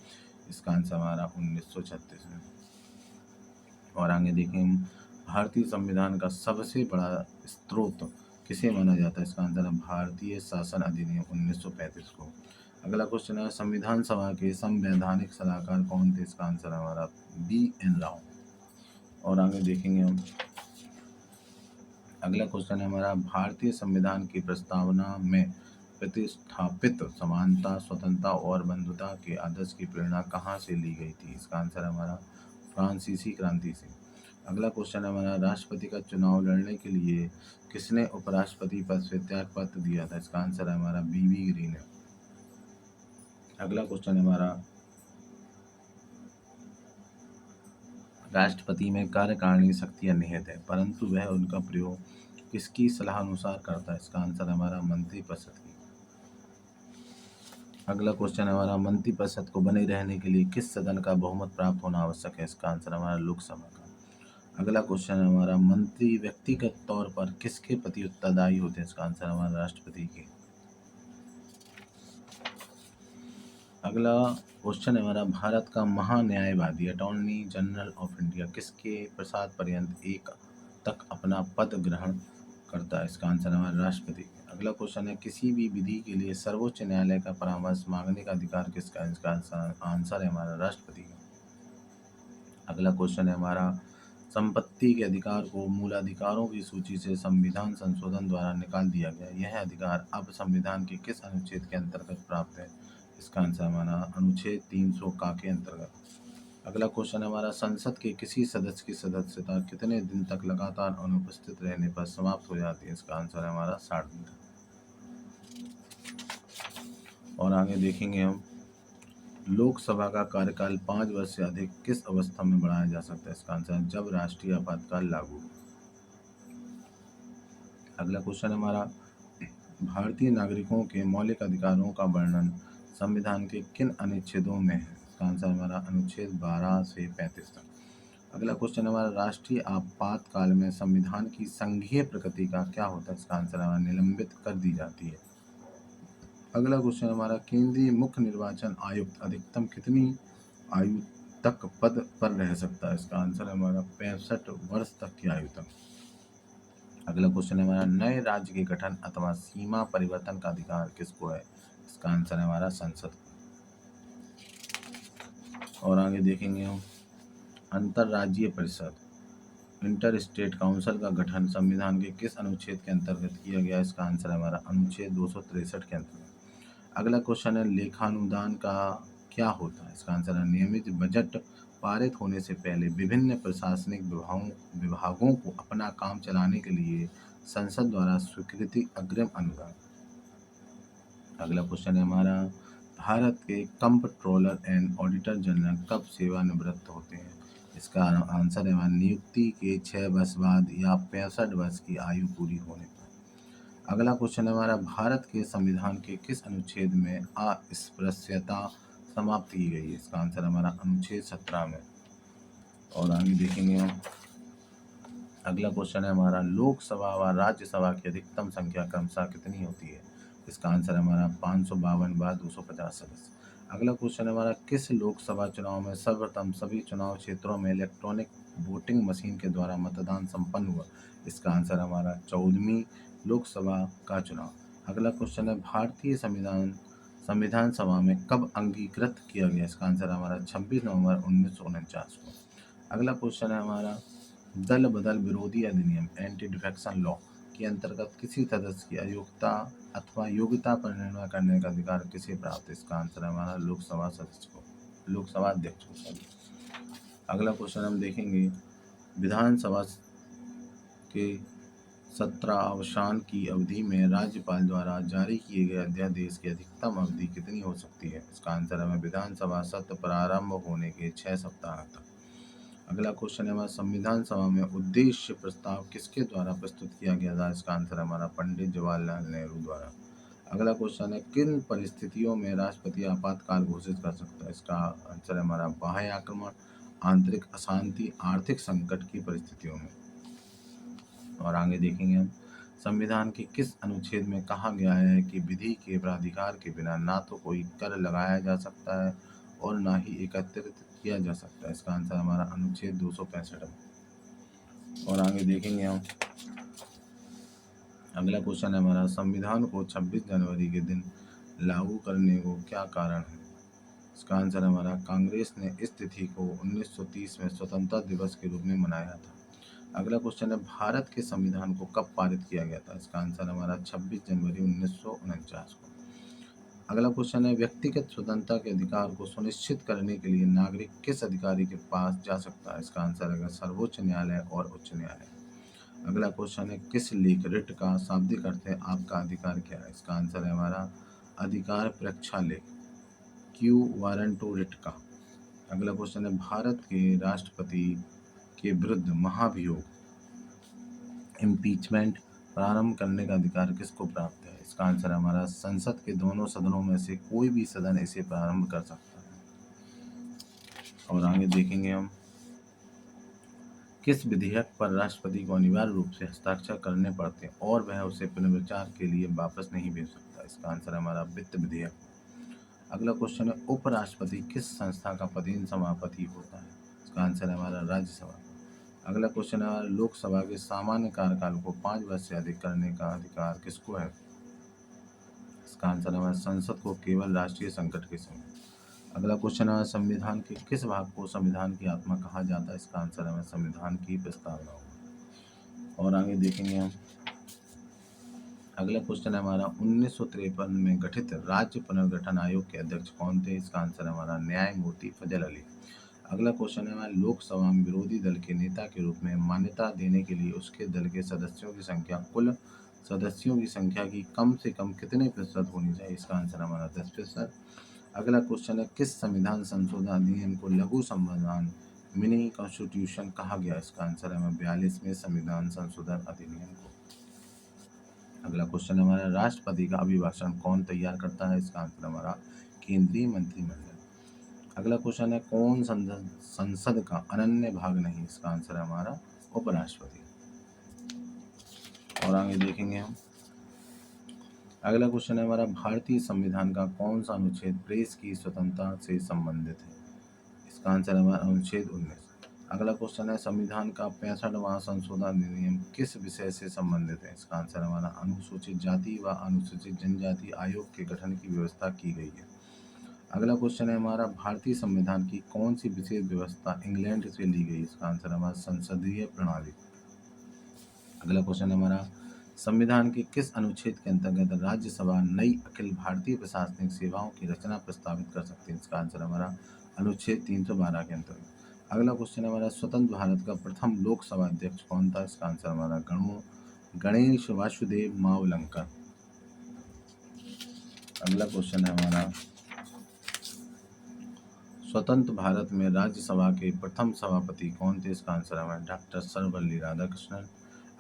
इसका आंसर हमारा 1936 में। और आगे देखें हम भारतीय संविधान का सबसे बड़ा स्रोत किसे माना जाता है? इसका आंसर है भारतीय शासन अधिनियम 1935 को। अगला क्वेश्चन है संविधान सभा के संवैधानिक सलाहकार कौन थे? इसका आंसर है हमारा BN राव। और आगे देखेंगे हम अगला क्वेश्चन है हमारा भारतीय संविधान की प्रस्तावना में प्रतिस्थापित समानता, स्वतंत्रता और बंधुता के आदर्श की प्रेरणा कहाँ से ली गई थी? इसका आंसर है हमारा फ्रांसीसी क्रांति से। अगला क्वेश्चन है हमारा राष्ट्रपति का चुनाव लड़ने के लिए किसने उपराष्ट्रपति पद से त्यागपत्र दिया था? इसका आंसर है हमारा BB ग्रीन है। अगला क्वेश्चन है हमारा राष्ट्रपति में कार्यकारिणी शक्तियां निहित है परंतु वह उनका प्रयोग किसकी सलाह अनुसार करता है? इसका आंसर है हमारा मंत्रिपरिषद की। अगला क्वेश्चन है हमारा मंत्रिपरिषद को बने रहने के लिए किस सदन का बहुमत प्राप्त होना आवश्यक है? इसका आंसर हमारा लोकसभा का। अगला क्वेश्चन है हमारा मंत्री व्यक्तिगत तौर पर किसके प्रति उत्तरदायी होते हैं? इसका आंसर हमारा राष्ट्रपति के। अगला क्वेश्चन है हमारा भारत का महान्यायवादी अटॉर्नी जनरल ऑफ इंडिया किसके प्रसाद पर्यंत एक तक अपना पद ग्रहण करता है? इसका आंसर है हमारा राष्ट्रपति। अगला क्वेश्चन है किसी भी विधि के लिए सर्वोच्च न्यायालय का परामर्श मांगने का अधिकार किसका है? इसका आंसर है हमारा राष्ट्रपति का। अगला क्वेश्चन है हमारा संपत्ति के अधिकार को मूलाधिकारों की सूची से संविधान संशोधन द्वारा निकाल दिया गया। यह अधिकार अब संविधान के किस अनुच्छेद के अंतर्गत प्राप्त है? इसका आंसर हमारा अनुच्छेद 300 का के अंतर्गत। अगला क्वेश्चन हमारा संसद के किसी सदस्य की सदस्यता कितने दिन तक लगातार अनुपस्थित रहने पर समाप्त हो जाती है? इसका आंसर है हमारा 60 दिन तक। और आगे देखेंगे हम लोकसभा का कार्यकाल 5 वर्ष से अधिक किस अवस्था में बढ़ाया जा सकता है? इसका आंसर है जब राष्ट्रीय आपातकाल लागू हो। अगला क्वेश्चन हमारा भारतीय नागरिकों के मौलिक अधिकारों का वर्णन संविधान के किन अनुच्छेदों में है? इसका आंसर हमारा अनुच्छेद 12 से 35 तक। अगला क्वेश्चन हमारा राष्ट्रीय आपातकाल में संविधान की संघीय प्रकृति का क्या होता है? इसका आंसर हमारा निलंबित कर दी जाती है। अगला क्वेश्चन हमारा केंद्रीय मुख्य निर्वाचन आयुक्त अधिकतम कितनी आयु तक पद पर रह सकता है? इसका आंसर है हमारा 65 वर्ष तक की आयु तक। अगला क्वेश्चन है हमारा नए राज्य के गठन अथवा सीमा परिवर्तन का अधिकार किसको है? इसका आंसर है हमारा संसद। और आगे देखेंगे हम अंतरराज्यीय परिषद इंटर स्टेट काउंसिल का गठन संविधान के किस अनुच्छेद के अंतर्गत किया गया? इसका आंसर है हमारा अनुच्छेद 263 के अंतर्गत। अगला क्वेश्चन है लेखानुदान का क्या होता है? इसका आंसर है नियमित बजट पारित होने से पहले विभिन्न प्रशासनिक विभागों को अपना काम चलाने के लिए संसद द्वारा स्वीकृति अग्रिम अनुदान। अगला क्वेश्चन है हमारा भारत के कंप्ट्रोलर एंड ऑडिटर जनरल कब सेवानिवृत्त होते हैं? इसका आंसर है हमारा नियुक्ति के 6 वर्ष बाद या 65 वर्ष की आयु पूरी होने पर। अगला क्वेश्चन है हमारा भारत के संविधान के किस अनुच्छेद में अस्पृश्यता समाप्त की गई है? इसका आंसर हमारा अनुच्छेद 17 में। और आगे देखेंगे हम अगला क्वेश्चन है हमारा लोकसभा व राज्यसभा की अधिकतम संख्या क्रमशः कितनी होती है? इसका आंसर है हमारा 552 व 250 सदस्य। अगला क्वेश्चन है हमारा किस लोकसभा चुनाव में सर्वप्रथम सभी चुनाव क्षेत्रों में इलेक्ट्रॉनिक वोटिंग मशीन के द्वारा मतदान संपन्न हुआ? इसका आंसर हमारा 14वीं लोकसभा का चुनाव। अगला क्वेश्चन है भारतीय संविधान सभा में कब अंगीकृत किया गया? इसका आंसर हमारा 26 नवंबर 1949 को। अगला क्वेश्चन है हमारा दल बदल विरोधी अधिनियम एंटी डिफेक्शन लॉ के अंतर्गत किसी सदस्य की अयोग्यता अथवा योग्यता पर निर्णय करने का अधिकार किसे प्राप्त है? इसका आंसर है हमारा लोकसभा सदस्य को, लोकसभा अध्यक्ष को। सॉरी। अगला क्वेश्चन हम देखेंगे विधानसभा के सत्र अवसान की अवधि में राज्यपाल द्वारा जारी किए गए अध्यादेश की अधिकतम अवधि कितनी हो सकती है? इसका आंसर है विधानसभा सत्र प्रारंभ होने के 6 सप्ताह तक। अगला क्वेश्चन है हमारा संविधान सभा में उद्देश्य प्रस्ताव किसके द्वारा प्रस्तुत किया गया था? इसका आंसर है हमारा पंडित जवाहरलाल नेहरू द्वारा। अगला क्वेश्चन है किन परिस्थितियों में राष्ट्रपति आपातकाल घोषित कर सकता है? इसका आंसर है हमारा बाह्य आक्रमण, आंतरिक अशांति, आर्थिक संकट की परिस्थितियों में। और आगे देखेंगे हम संविधान के किस अनुच्छेद में कहा गया है कि विधि के प्राधिकार के बिना ना तो कोई कर लगाया जा सकता है और ना ही एकत्रित किया जा सकता है? इसका आंसर हमारा अनुच्छेद 265 में। और आगे देखेंगे हम अगला क्वेश्चन है हमारा संविधान को 26 जनवरी के दिन लागू करने को क्या कारण है? इसका आंसर हमारा कांग्रेस ने इस तिथि को 1930 में स्वतंत्रता दिवस के रूप में मनाया था। अगला क्वेश्चन है भारत के संविधान को कब पारित किया गया था? इसका आंसर हमारा 26 जनवरी 1949 को। अगला क्वेश्चन है व्यक्तिगत स्वतंत्रता के अधिकार को सुनिश्चित करने के लिए नागरिक किस अधिकारी के पास जा सकता है? इसका आंसर है सर्वोच्च न्यायालय और उच्च न्यायालय। अगला क्वेश्चन है किस लेख रिट का शाब्दिक अर्थ है आपका अधिकार क्या है? इसका आंसर है हमारा अधिकार परीक्षा लेख, क्यू वारंटो रिट का। अगला क्वेश्चन है भारत के राष्ट्रपति के विरुद्ध महाभियोग इम्पीचमेंट प्रारंभ करने का अधिकार किसको प्राप्त है? इसका आंसर हमारा संसद के दोनों सदनों में से कोई भी सदन इसे प्रारंभ कर सकता है। और आगे देखेंगे हम किस विधेयक पर राष्ट्रपति को अनिवार्य रूप से हस्ताक्षर करने पड़ते हैं और वह उसे पुनर्विचार के लिए वापस नहीं भेज सकता? इसका आंसर हमारा वित्त विधेयक। अगला क्वेश्चन है उपराष्ट्रपति किस संस्था का पदेन सभापति होता है? इसका आंसर है हमारा राज्यसभा। अगला क्वेश्चन है लोकसभा के सामान्य कार्यकाल को 5 वर्ष से अधिक करने का अधिकार किसको है? इसका आंसर है संसद को केवल राष्ट्रीय संकट के समय। अगला क्वेश्चन है संविधान के किस भाग को संविधान की आत्मा कहा जाता है? इसका आंसर है संविधान की प्रस्तावना। और आगे देखेंगे हम अगला क्वेश्चन है हमारा 1953 में गठित राज्य पुनर्गठन आयोग के अध्यक्ष कौन थे? इसका आंसर है हमारा न्यायमूर्ति फजल अली। अगला क्वेश्चन है हमारा लोकसभा में विरोधी दल के नेता के रूप में मान्यता देने के लिए उसके दल के सदस्यों की संख्या कुल सदस्यों की संख्या की कम से कम कितने प्रतिशत होनी चाहिए? इसका आंसर हमारा 10%। अगला क्वेश्चन है किस संविधान संशोधन अधिनियम को लघु संविधान मिनी कॉन्स्टिट्यूशन कहा गया? इसका आंसर है 42वें संविधान संशोधन अधिनियम को। अगला क्वेश्चन है हमारा राष्ट्रपति का अभिभाषण कौन तैयार करता है? इसका आंसर हमारा केंद्रीय मंत्रिमंडल। अगला क्वेश्चन है कौन संसद का अनन्य भाग नहीं? इसका आंसर है हमारा उपराष्ट्रपति। और आगे देखेंगे हम अगला क्वेश्चन है हमारा भारतीय संविधान का कौन सा अनुच्छेद प्रेस की स्वतंत्रता से संबंधित है? इसका आंसर है हमारा अनुच्छेद 19। अगला क्वेश्चन है संविधान का 65वां संशोधन अधिनियम किस विषय से संबंधित है? इसका आंसर हमारा अनुसूचित जाति व अनुसूचित जनजाति आयोग के गठन की व्यवस्था की गई है। अगला क्वेश्चन है हमारा भारतीय संविधान की कौन सी विशेष व्यवस्था इंग्लैंड से ली गई? इसका आंसर हमारा संसदीय प्रणाली। अगला क्वेश्चन है हमारा संविधान के किस अनुच्छेद के अंतर्गत राज्यसभा नई अखिल भारतीय प्रशासनिक सेवाओं की रचना प्रस्तावित कर सकती है? इसका आंसर हमारा अनुच्छेद 312 के अंतर्गत। अगला क्वेश्चन है हमारा स्वतंत्र भारत का प्रथम लोकसभा अध्यक्ष कौन था? इसका आंसर हमारा गणेश वासुदेव मावलंकर। अगला क्वेश्चन है हमारा स्वतंत्र भारत में राज्यसभा के प्रथम सभापति कौन थे? इसका आंसर हमारा डॉक्टर सर्वपल्ली राधाकृष्णन।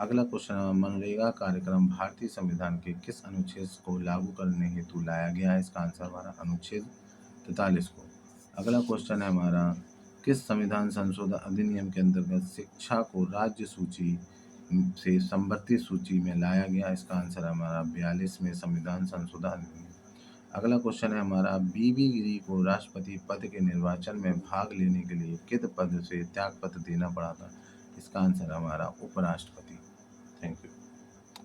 अगला क्वेश्चन है मनरेगा कार्यक्रम भारतीय संविधान के किस अनुच्छेद को लागू करने हेतु लाया गया है? इसका आंसर हमारा अनुच्छेद 43 को। अगला क्वेश्चन है हमारा किस संविधान संशोधन अधिनियम के अंतर्गत शिक्षा को राज्य सूची से संवर्ती सूची में लाया गया? इसका आंसर हमारा 42वें संविधान संशोधन अधिनियम। अगला क्वेश्चन है हमारा बीबी गिरी को राष्ट्रपति पद के निर्वाचन में भाग लेने के लिए किस पद से त्यागपत्र देना पड़ा था? इसका आंसर हमारा उपराष्ट्रपति। Thank you.